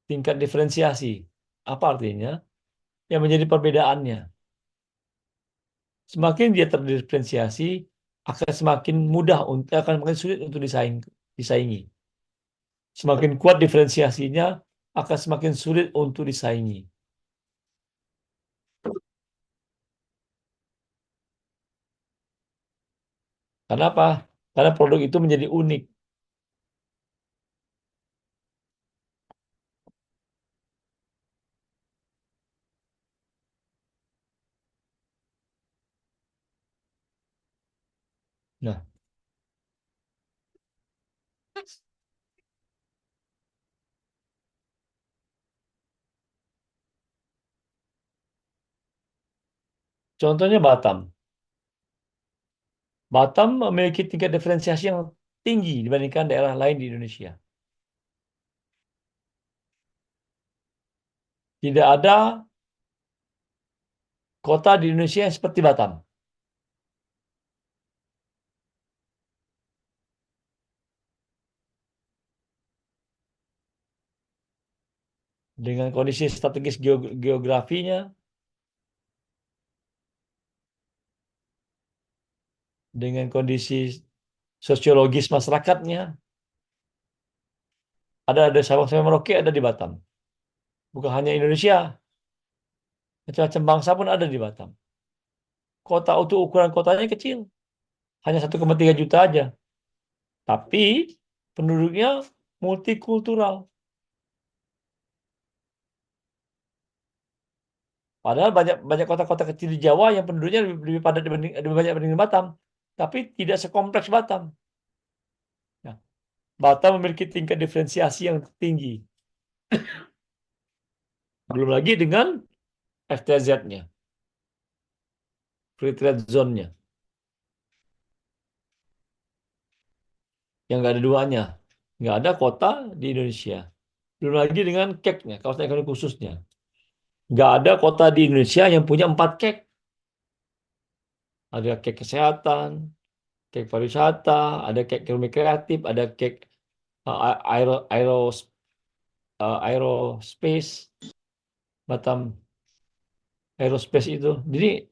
Tingkat diferensiasi. Apa artinya? Yang menjadi perbedaannya. Semakin dia terdiferensiasi, akan semakin mudah untuk akan semakin sulit untuk disaingi. Semakin kuat diferensiasinya, akan semakin sulit untuk disaingi. Karena apa? Karena produk itu menjadi unik. Nah, contohnya Batam. Batam memiliki tingkat diferensiasi yang tinggi dibandingkan daerah lain di Indonesia. Tidak ada kota di Indonesia yang seperti Batam. Dengan kondisi strategis geografinya, dengan kondisi sosiologis masyarakatnya, ada Sabang sampai Merauke ada di Batam. Bukan hanya Indonesia, macam-macam bangsa pun ada di Batam. Kota untuk ukuran kotanya kecil, hanya 1,3 juta aja. Tapi penduduknya multikultural. Padahal banyak banyak kota-kota kecil di Jawa yang penduduknya lebih padat lebih banyak dibanding Batam, tapi tidak sekompleks Batam. Nah, Batam memiliki tingkat diferensiasi yang tinggi. Belum lagi dengan FTZ-nya, Free Trade Zone-nya, yang nggak ada duanya. Nggak ada kota di Indonesia. Belum lagi dengan KEK-nya, kawasan ekonomi khususnya. Nggak ada kota di Indonesia yang punya 4 KEK. Ada KEK kesehatan, KEK pariwisata, ada KEK ekonomi kreatif, ada KEK aerospace, Batam aerospace itu. Jadi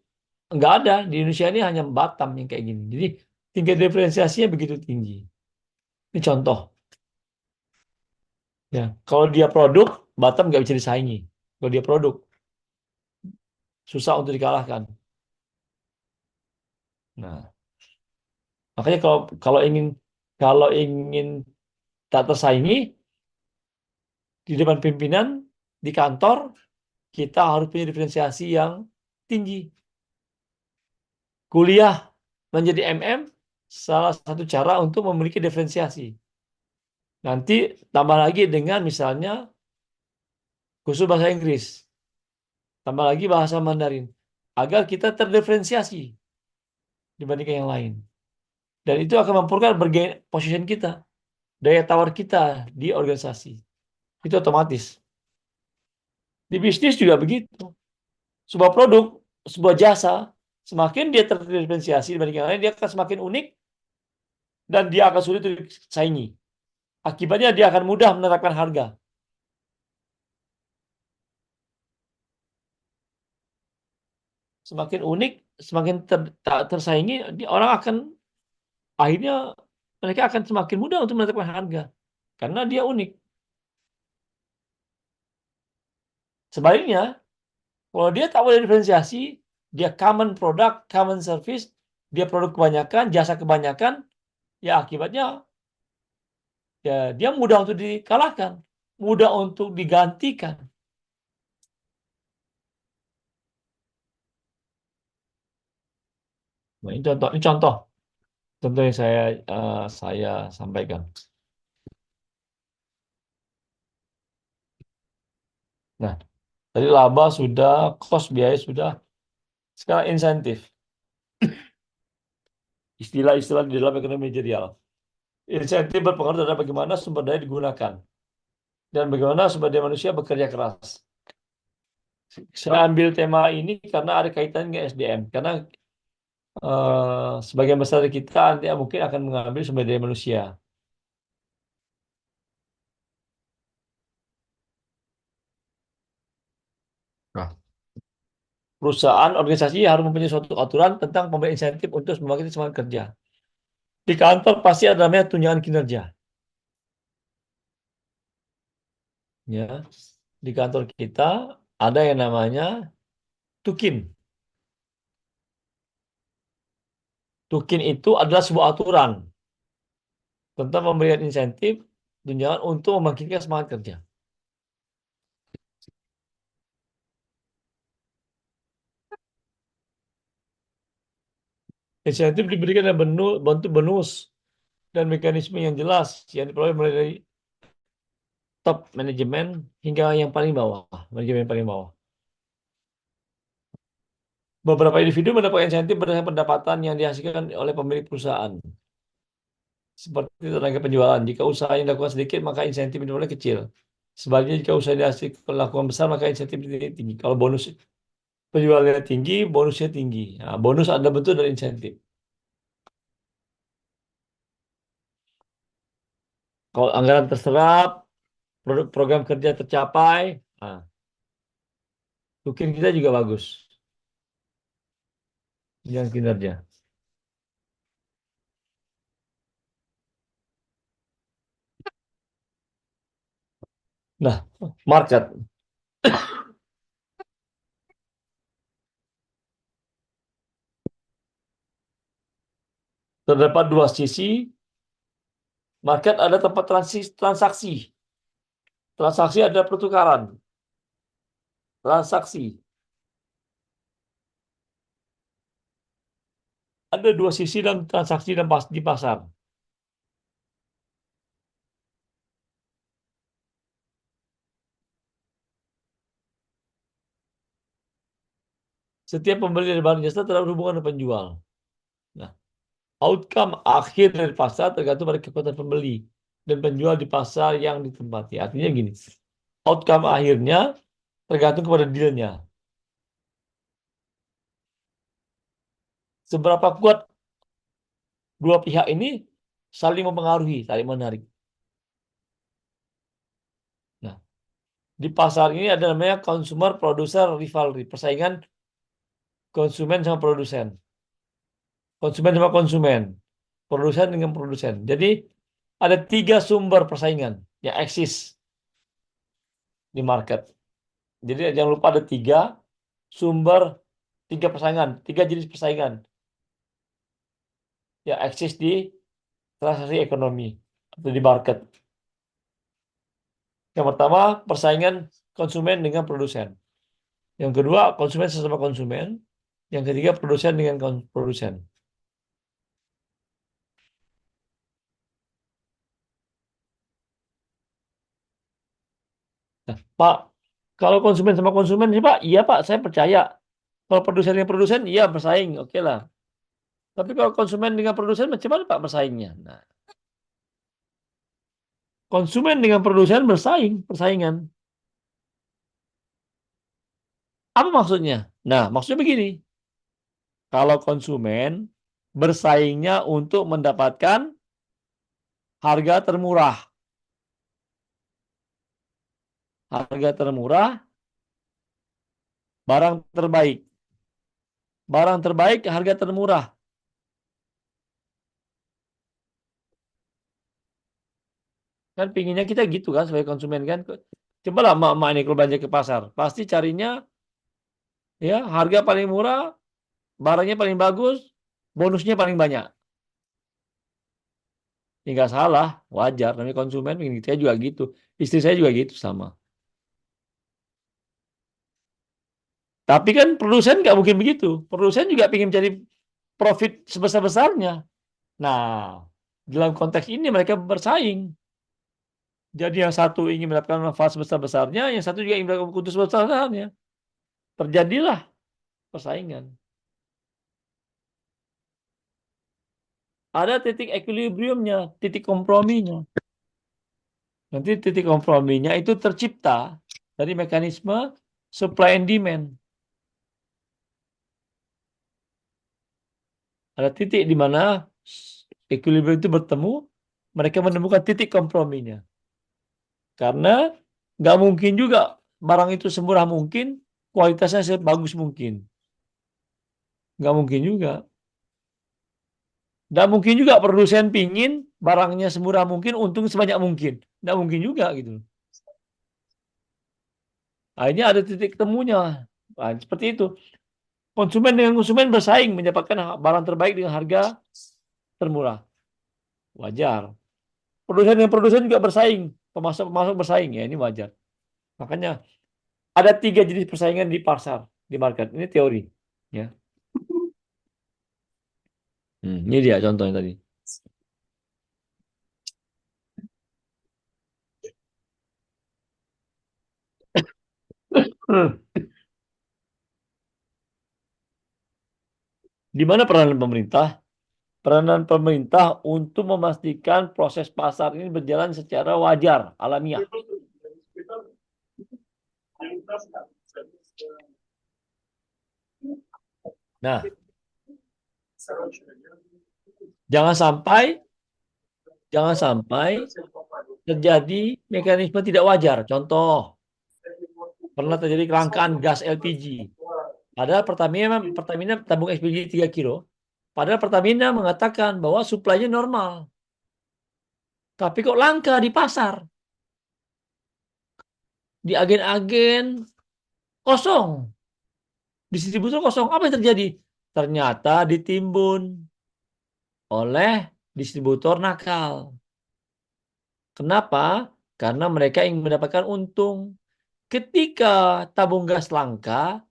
nggak ada di Indonesia ini, hanya Batam yang kayak gini. Jadi tingkat diferensiasinya begitu tinggi. Ini contoh. Ya, kalau dia produk, Batam nggak bisa disaingi. Kalau dia produk, susah untuk dikalahkan. Nah, makanya kalau ingin tak tersaingi di depan pimpinan, di kantor, kita harus punya diferensiasi yang tinggi. Kuliah menjadi MM salah satu cara untuk memiliki diferensiasi. Nanti tambah lagi dengan misalnya khusus bahasa Inggris, tambah lagi bahasa Mandarin, agar kita terdiferensiasi dibandingkan yang lain. Dan itu akan memperkuat position kita, daya tawar kita di organisasi. Itu otomatis. Di bisnis juga begitu. Sebuah produk, sebuah jasa, semakin dia terdiferensiasi dibandingkan yang lain, dia akan semakin unik dan dia akan sulit disaingi. Akibatnya dia akan mudah menetapkan harga. Semakin unik, semakin tersaingi, orang akan akhirnya mereka akan semakin mudah untuk menetapkan harga karena dia unik. Sebaliknya, kalau dia tak boleh diferensiasi, dia common product, common service, dia produk kebanyakan, jasa kebanyakan, ya akibatnya ya dia mudah untuk dikalahkan, mudah untuk digantikan. Nah, ini contoh yang saya sampaikan. Nah, tadi laba sudah, cost biaya sudah, sekarang insentif. Istilah-istilah di dalam ekonomi manajerial. Insentif berpengaruh terhadap bagaimana sumber daya digunakan dan bagaimana sumber daya manusia bekerja keras. Saya ambil tema ini karena ada kaitan dengan SDM. Karena sebagian besar dari kita nanti mungkin akan mengambil sumber daya manusia. Nah, perusahaan, organisasi harus mempunyai suatu aturan tentang pemberian insentif untuk membangkitkan semangat kerja. Di kantor pasti ada namanya tunjangan kinerja. Ya, di kantor kita ada yang namanya tukin. Tukin itu adalah sebuah aturan tentang pemberian insentif tunjangan untuk membangkitkan semangat kerja. Insentif diberikan oleh bentuk bonus dan mekanisme yang jelas yang diperoleh mulai dari top manajemen hingga yang paling bawah, manajemen yang paling bawah. Beberapa individu mendapat insentif berdasarkan pendapatan yang dihasilkan oleh pemilik perusahaan, seperti tenaga penjualan. Jika usaha yang dilakukan sedikit, maka insentif diperoleh kecil. Sebaliknya, jika usaha dilakukan besar, maka insentif tinggi. Kalau bonus penjualannya tinggi, bonusnya tinggi. Nah, bonus ada bentuk dari insentif. Kalau anggaran terserap, program kerja tercapai, nah, mungkin kita juga bagus dengan kinerja. Nah, market. Terdapat dua sisi. Market ada tempat transaksi. Transaksi ada pertukaran. Transaksi. Ada dua sisi dalam transaksi dan di pasar. Setiap pembeli dari barang jasa terdapat hubungan dengan penjual. Nah, outcome akhir dari pasar tergantung pada kekuatan pembeli dan penjual di pasar yang ditempati. Artinya gini, outcome akhirnya tergantung kepada dealnya. Seberapa kuat dua pihak ini saling mempengaruhi, saling menarik. Nah, di pasar ini ada namanya consumer producer rivalry, persaingan konsumen sama produsen, konsumen sama konsumen, produsen dengan produsen. Jadi ada tiga sumber persaingan yang eksis di market. Jadi jangan lupa ada sumber, tiga persaingan, tiga jenis persaingan yang eksis di transaksi ekonomi atau di market. Yang pertama, persaingan konsumen dengan produsen. Yang kedua, konsumen sesama konsumen. Yang ketiga, produsen dengan produsen. Nah, Pak, kalau konsumen sama konsumen sih Pak, iya Pak, saya percaya. Kalau produsen dengan produsen, iya bersaing, oke lah. Tapi kalau konsumen dengan produsen, macam mana Pak bersaingnya? Nah, konsumen dengan produsen bersaing, persaingan. Apa maksudnya? Nah, maksudnya begini. Kalau konsumen bersaingnya untuk mendapatkan harga termurah. Harga termurah, barang terbaik. Barang terbaik, harga termurah. Kan pinginnya kita gitu kan sebagai konsumen kan. Coba lah emak-emak ini kalau belanja ke pasar. Pasti carinya ya harga paling murah, barangnya paling bagus, bonusnya paling banyak. Ya nggak salah, wajar. Namanya konsumen, saya juga gitu. Istri saya juga gitu sama. Tapi kan produsen nggak mungkin begitu. Produsen juga ingin cari profit sebesar-besarnya. Nah, dalam konteks ini mereka bersaing. Jadi yang satu ingin mendapatkan manfaat sebesar-besarnya, yang satu juga ingin mendapatkan keuntungan sebesar-besarnya. Terjadilah persaingan. Ada titik equilibriumnya, titik komprominya. Nanti titik komprominya itu tercipta dari mekanisme supply and demand. Ada titik di mana equilibrium itu bertemu, mereka menemukan titik komprominya. Karena nggak mungkin juga barang itu semurah mungkin, kualitasnya sebagus mungkin. Nggak mungkin juga. Nggak mungkin juga produsen pingin barangnya semurah mungkin, untung sebanyak mungkin. Nggak mungkin juga gitu. Akhirnya ada titik temunya. Nah, seperti itu. Konsumen dengan konsumen bersaing mendapatkan barang terbaik dengan harga termurah. Wajar. Produsen dengan produsen juga bersaing. Pemasok-pemasok bersaing. Ya, ini wajar. Makanya ada tiga jenis persaingan di pasar, di market. Ini teori. Ya. Ini dia contohnya tadi. Di mana peranan pemerintah? Peranan pemerintah untuk memastikan proses pasar ini berjalan secara wajar, alamiah. Nah, jangan sampai terjadi mekanisme tidak wajar. Contoh, pernah terjadi kelangkaan gas LPG. Padahal Pertamina tabung LPG 3 kilo. Padahal Pertamina mengatakan bahwa suplainya normal. Tapi kok langka di pasar? Di agen-agen kosong. Distributor kosong. Apa yang terjadi? Ternyata ditimbun oleh distributor nakal. Kenapa? Karena mereka ingin mendapatkan untung. Ketika tabung gas langka,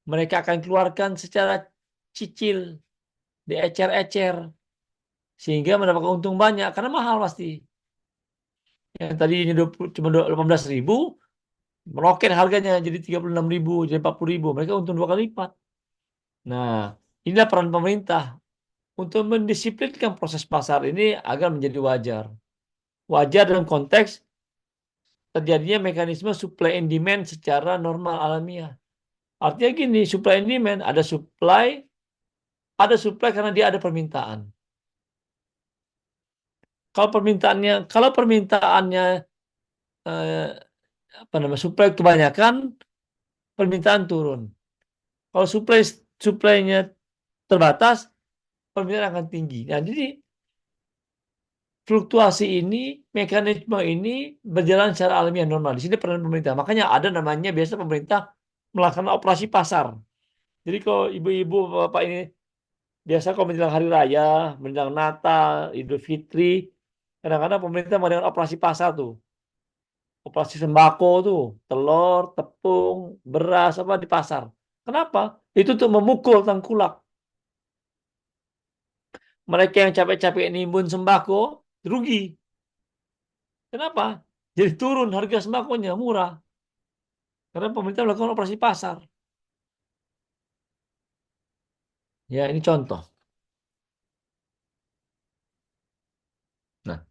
mereka akan keluarkan secara cicil, diecer-ecer, sehingga mendapatkan untung banyak, karena mahal pasti. Yang tadinya 20, cuma 18.000, meroket harganya jadi 36.000, jadi 40.000. Mereka untung 2 kali lipat. Nah, inilah peran pemerintah untuk mendisiplinkan proses pasar ini agar menjadi wajar. Wajar dalam konteks terjadinya mekanisme supply and demand secara normal alamiah. Artinya gini, supply and demand, ada supply karena dia ada permintaan. Kalau permintaannya supply kebanyakan, permintaan turun. Kalau supply-nya terbatas, permintaan akan tinggi. Nah, jadi fluktuasi ini, mekanisme ini berjalan secara alamiah normal. Di sini peran pemerintah. Makanya ada namanya biasa pemerintah melakukan operasi pasar. Jadi kalau ibu-ibu, bapak ini biasa kalau menjelang hari raya, menjelang Natal, Idul Fitri, kadang-kadang pemerintah mengadakan operasi pasar tuh. Operasi sembako tuh, telur, tepung, beras apa di pasar. Kenapa? Itu untuk memukul tengkulak. Mereka yang capek-capek nimbun sembako rugi. Kenapa? Jadi turun harga sembakonya murah. Karena pemerintah melakukan operasi pasar. Ya, ini contoh. Nah,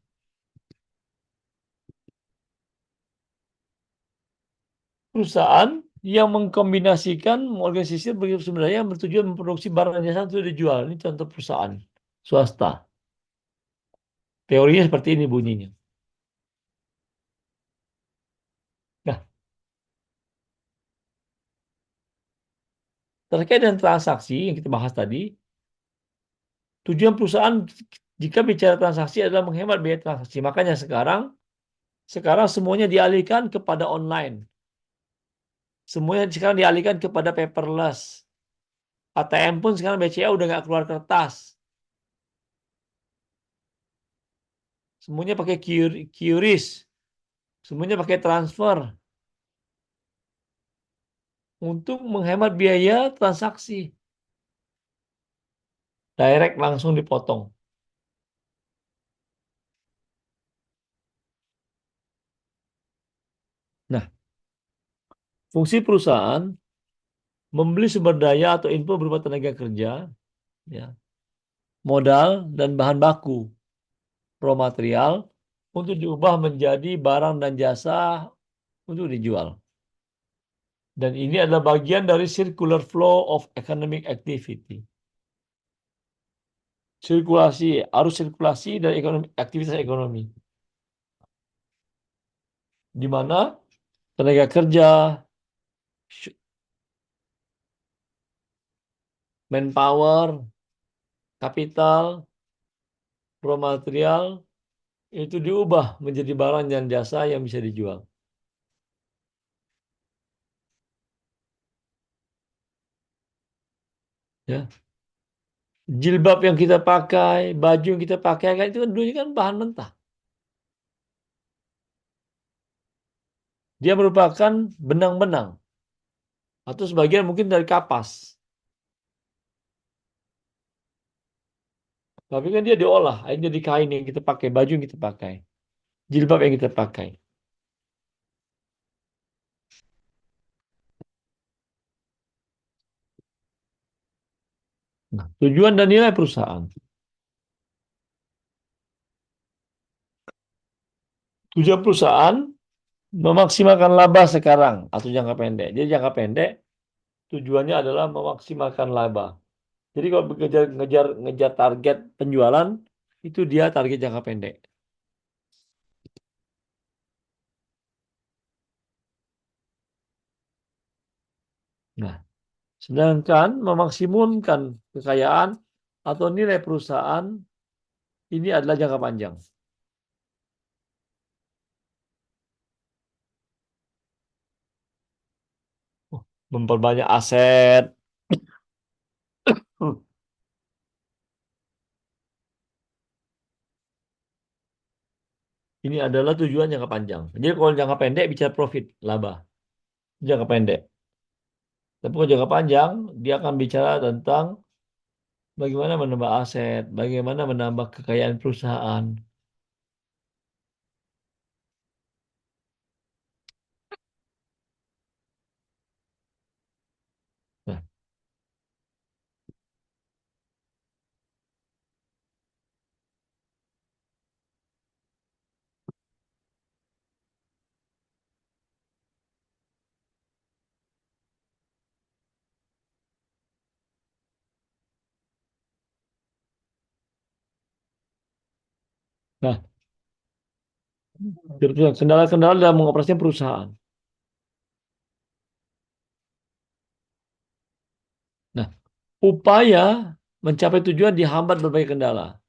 perusahaan yang mengkombinasikan organisasi berbagai sumber daya yang bertujuan memproduksi barang dan jasa untuk dijual. Ini contoh perusahaan swasta. Teorinya seperti ini bunyinya. Nah, terkait dengan transaksi yang kita bahas tadi, tujuan perusahaan jika bicara transaksi adalah menghemat biaya transaksi. Makanya sekarang semuanya dialihkan kepada online. Semuanya sekarang dialihkan kepada paperless. ATM pun sekarang BCA udah nggak keluar kertas. Semuanya pakai QRIS. Semuanya pakai transfer. Untuk menghemat biaya transaksi. Direct langsung dipotong. Nah, fungsi perusahaan membeli sumber daya atau info berupa tenaga kerja, ya, modal, dan bahan baku, raw material, untuk diubah menjadi barang dan jasa untuk dijual. Dan ini adalah bagian dari circular flow of economic activity. Arus sirkulasi dari aktivitas ekonomi. Di mana tenaga kerja, manpower, kapital, raw material, itu diubah menjadi barang dan jasa yang bisa dijual. Ya. Jilbab yang kita pakai, baju yang kita pakai kan itu kan dulunya kan bahan mentah. Dia merupakan benang-benang atau sebagian mungkin dari kapas. Tapi kan dia diolah, akhirnya jadi kain yang kita pakai, baju yang kita pakai, jilbab yang kita pakai. Nah, tujuan dan nilai perusahaan. Tujuan perusahaan memaksimalkan laba sekarang atau jangka pendek. Jadi jangka pendek tujuannya adalah memaksimalkan laba. Jadi kalau ngejar target penjualan itu dia target jangka pendek. Nah, sedangkan memaksimumkan kekayaan atau nilai perusahaan ini adalah jangka panjang. Memperbanyak aset. Ini adalah tujuan jangka panjang. Jadi kalau jangka pendek bicara profit, laba, jangka pendek. Tapi kalau jangka panjang, dia akan bicara tentang bagaimana menambah aset, bagaimana menambah kekayaan perusahaan. Nah, nah, kendala-kendala dalam mengoperasikan perusahaan. Nah, upaya mencapai tujuan dihambat berbagai kendala.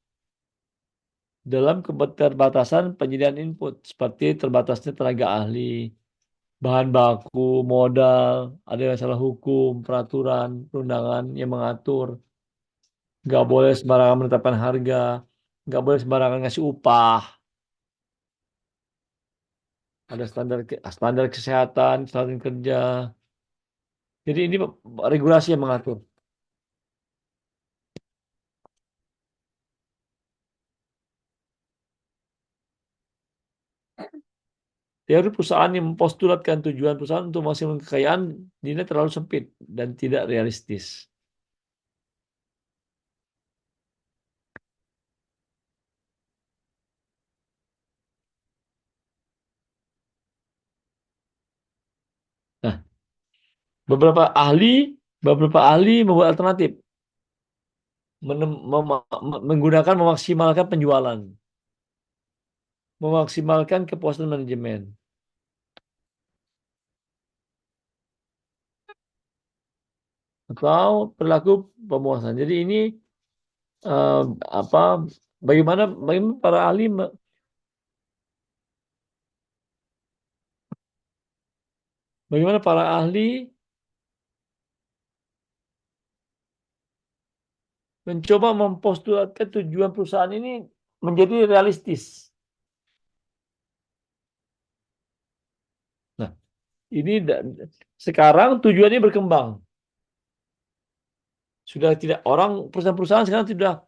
Dalam keterbatasan penyediaan input, seperti terbatasnya tenaga ahli, bahan baku, modal, ada masalah hukum, peraturan, perundangan yang mengatur, nggak boleh sembarangan menetapkan harga, nggak boleh sembarangan ngasih upah, ada standar kesehatan, standar kerja. Jadi ini regulasi yang mengatur. Teori perusahaan yang mempostulatkan tujuan perusahaan untuk menghasilkan kekayaan dinilai terlalu sempit dan tidak realistis. Nah, beberapa ahli membuat alternatif menggunakan memaksimalkan penjualan, memaksimalkan kepuasan manajemen, atau perilaku pemuasan. Jadi ini eh, apa? Bagaimana para ahli bagaimana para ahli mencoba mempostulatkan tujuan perusahaan ini menjadi realistis. Nah, ini sekarang tujuannya berkembang. Sudah tidak orang perusahaan-perusahaan sekarang sudah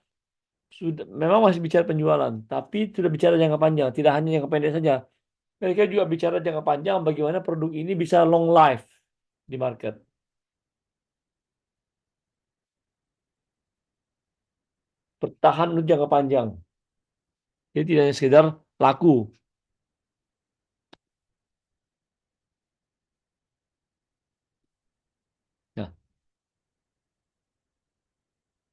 memang masih bicara penjualan, tapi sudah bicara jangka panjang, tidak hanya jangka pendek saja. Mereka juga bicara jangka panjang bagaimana produk ini bisa long life di market. Bertahan untuk jangka panjang. Jadi tidak hanya sekedar laku. Nah,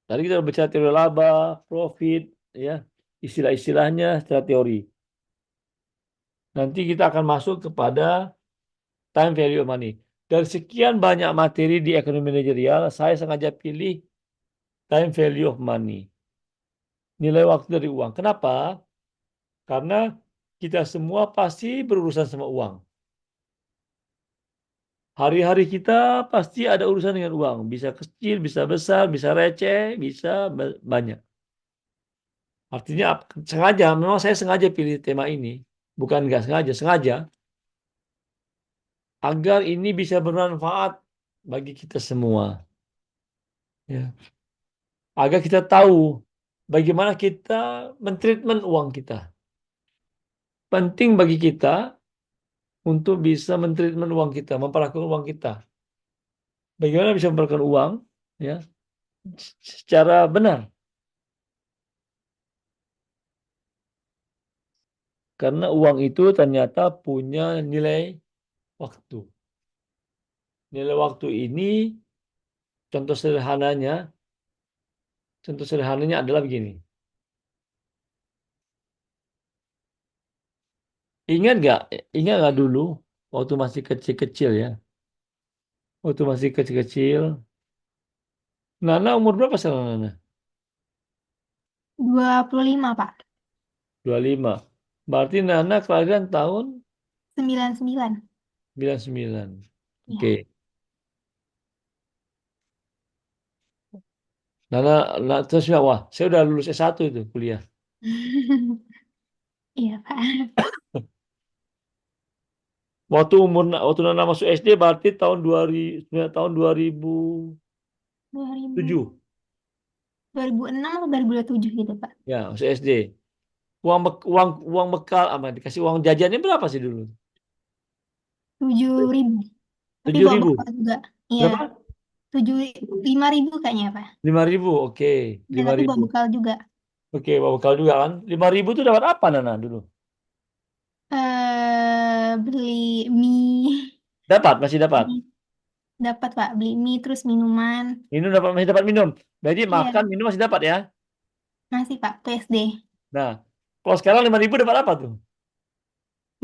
tadi kita bicara teori laba, profit, ya, istilah-istilahnya secara teori. Nanti kita akan masuk kepada time value of money. Dari sekian banyak materi di ekonomi manajerial, saya sengaja pilih time value of money. Nilai waktu dari uang. Kenapa? Karena kita semua pasti berurusan sama uang. Hari-hari kita pasti ada urusan dengan uang. Bisa kecil, bisa besar, bisa receh, bisa banyak. Artinya sengaja, memang saya sengaja pilih tema ini. Bukan nggak sengaja, sengaja. Agar ini bisa bermanfaat bagi kita semua. Ya. Agar kita tahu bagaimana kita mentreatment uang kita. Penting bagi kita untuk bisa mentreatment uang kita, memperlakukan uang kita. Bagaimana bisa memperlakukan uang, ya, secara benar. Karena uang itu ternyata punya nilai waktu. Nilai waktu ini, contoh sederhananya, adalah begini. Ingat nggak, dulu waktu masih kecil-kecil ya, waktu masih kecil-kecil, Nana umur berapa sekarang Nana? 25, Pak. 25. Berarti Nana kelahiran tahun 99. 99. Oke. Ya. Nana, terus bilang, wah, saya udah lulus S1 itu kuliah. Iya, Pak. Waktu Nana masuk SD berarti tahun 2007. 2000, 2006 atau 2007 gitu, Pak. Ya, masuk SD. Uang bekal apa dikasih uang jajannya berapa sih dulu? 7.000. Tapi Tujuh bawa ribu. bekal juga. Iya, Berapa? 5.000 kayaknya, Pak. 5.000. Oke, Ya, lima tapi bawa ribu. bekal juga. Oke, bawa bekal juga kan. 5.000 itu dapat apa Nana dulu? Beli mie. Dapat, masih dapat. Dapat, Pak. Beli mie terus minuman. Masih dapat minum. Berarti Iya, makan, minum masih dapat ya. masih, Pak. PSD. Nah, kalau sekarang 5.000 dapat apa tuh?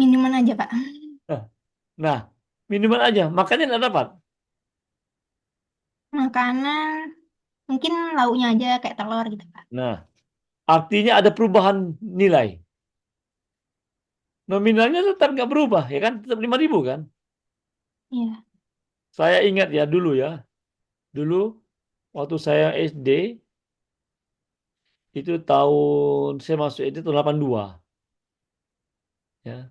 Minuman aja, Pak. Nah, nah, minuman aja, makannya nggak dapat. Makanan, mungkin lauknya aja kayak telur gitu, Pak. Nah, artinya ada perubahan nilai. Nominalnya tetap nggak berubah, ya kan? Tetap 5.000 kan? Iya. Saya ingat ya dulu ya. Dulu waktu saya SD itu saya masuk SD tahun 82 ya.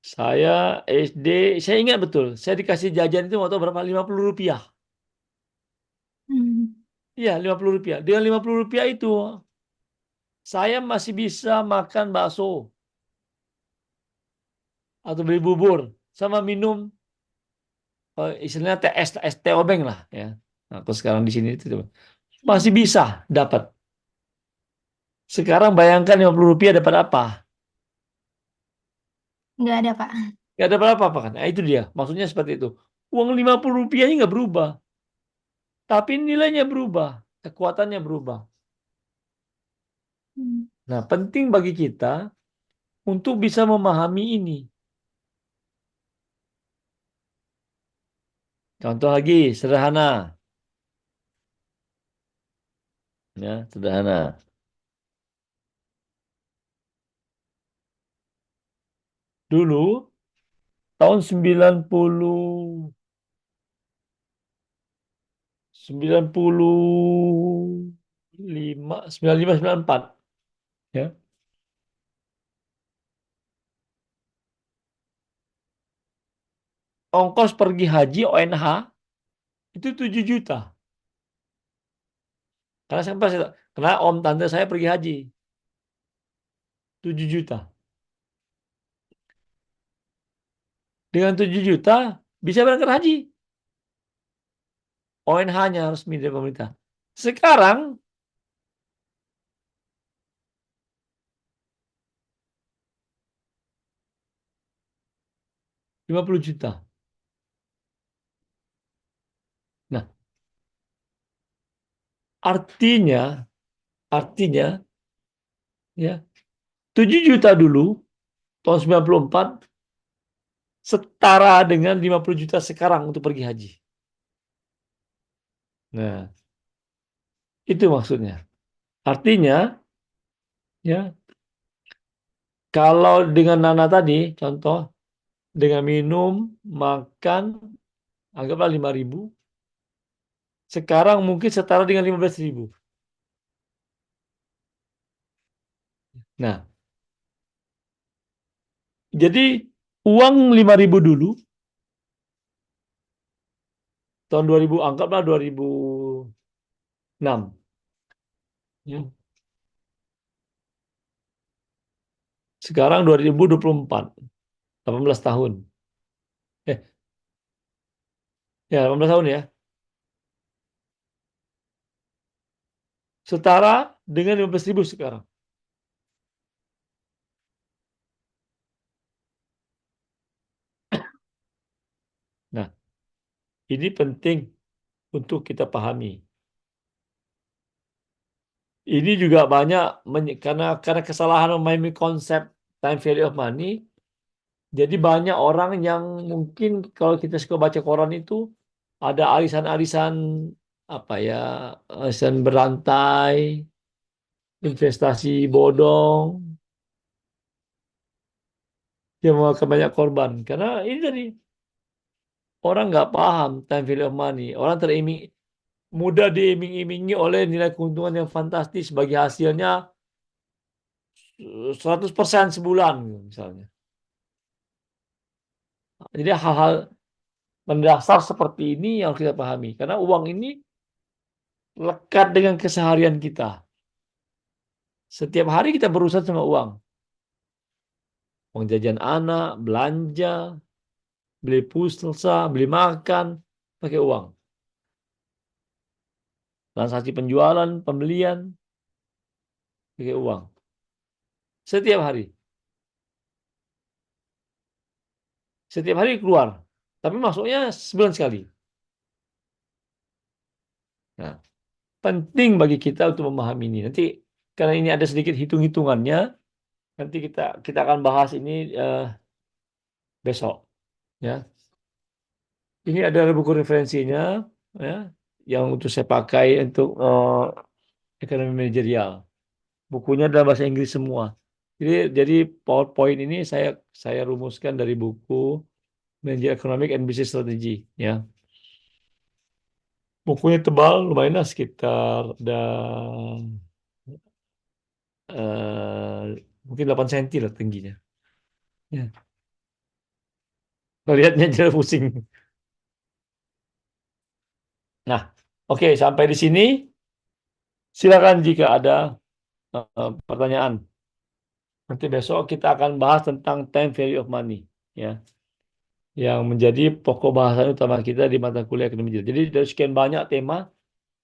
Saya SD, saya ingat betul. Saya dikasih jajan itu waktu berapa? 50 rupiah. Hmm. Iya, 50 rupiah. Dengan 50 rupiah itu saya masih bisa makan bakso atau beli bubur sama minum istilahnya es teh obeng lah ya. Nah, aku sekarang di sini itu masih bisa dapat. Sekarang bayangkan 50 rupiah dapat apa? Nggak ada, Pak. Nggak dapat apa-apa kan? Nah, itu dia. Maksudnya seperti itu. Uang 50 rupiahnya nggak berubah. Tapi nilainya berubah. Kekuatannya berubah. Hmm. Nah, penting bagi kita untuk bisa memahami ini. Contoh lagi, sederhana. Ya, sederhana. Dulu, tahun 95, 94. Ya. Ongkos pergi haji ONH itu 7 juta. Karena om tante saya pergi haji 7 juta. Dengan 7 juta bisa berangkat haji. ONH-nya resmi dari pemerintah. Sekarang 50 juta. Nah, artinya ya 7 juta dulu tahun 94 setara dengan 50 juta sekarang untuk pergi haji. Nah, itu maksudnya. Artinya ya kalau dengan Nana tadi contoh dengan minum, makan anggaplah 5.000, sekarang mungkin setara dengan 15.000. Nah, jadi uang 5.000 dulu tahun 2000 anggaplah 2006. Ya. Sekarang 2024, 18 tahun. Eh, ya 18 tahun ya. Setara dengan 15.000 sekarang. Nah, ini penting untuk kita pahami. Ini juga banyak karena kesalahan memahami konsep time value of money. Jadi banyak orang yang mungkin kalau kita suka baca koran itu ada arisan-arisan apa ya, arisan berantai, investasi bodong, yang memakan banyak korban. Karena ini tadi orang nggak paham time value of money. Orang mudah diiming-imingi oleh nilai keuntungan yang fantastis bagi hasilnya 100% sebulan misalnya. Jadi hal-hal mendasar seperti ini yang kita pahami. Karena uang ini lekat dengan keseharian kita. Setiap hari kita berurusan sama uang. Uang jajan anak, belanja, beli pulsa, beli makan, pakai uang. Transaksi penjualan, pembelian, pakai uang. Setiap hari. Setiap hari keluar. Tapi masuknya sebulan sekali. Nah, penting bagi kita untuk memahami ini. Nanti karena ini ada sedikit hitung-hitungannya, nanti kita akan bahas ini besok. Ya, ini ada buku referensinya, ya, yang untuk saya pakai untuk ekonomi manajerial. Bukunya dalam bahasa Inggris semua. Jadi PowerPoint ini saya rumuskan dari buku Manager Economic and Business Strategy. Ya, bukunya tebal, lumayan lah, sekitar mungkin 8 cm lah tingginya. Ya. Melihatnya jadi pusing. Nah, oke, sampai di sini. Silakan jika ada pertanyaan. Nanti besok kita akan bahas tentang time value of money, ya, yang menjadi pokok bahasan utama kita di mata kuliah ekonomi digital. Jadi dari sekian banyak tema,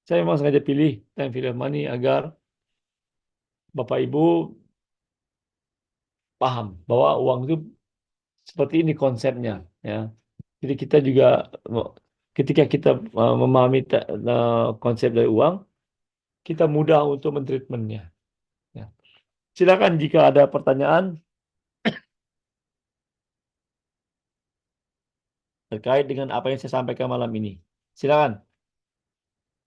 saya memang sengaja pilih time value of money agar Bapak Ibu paham bahwa uang itu seperti ini konsepnya, ya. Jadi kita juga ketika kita memahami konsep dari uang, kita mudah untuk mentreatmentnya. Ya. Silakan jika ada pertanyaan terkait dengan apa yang saya sampaikan malam ini. Silakan.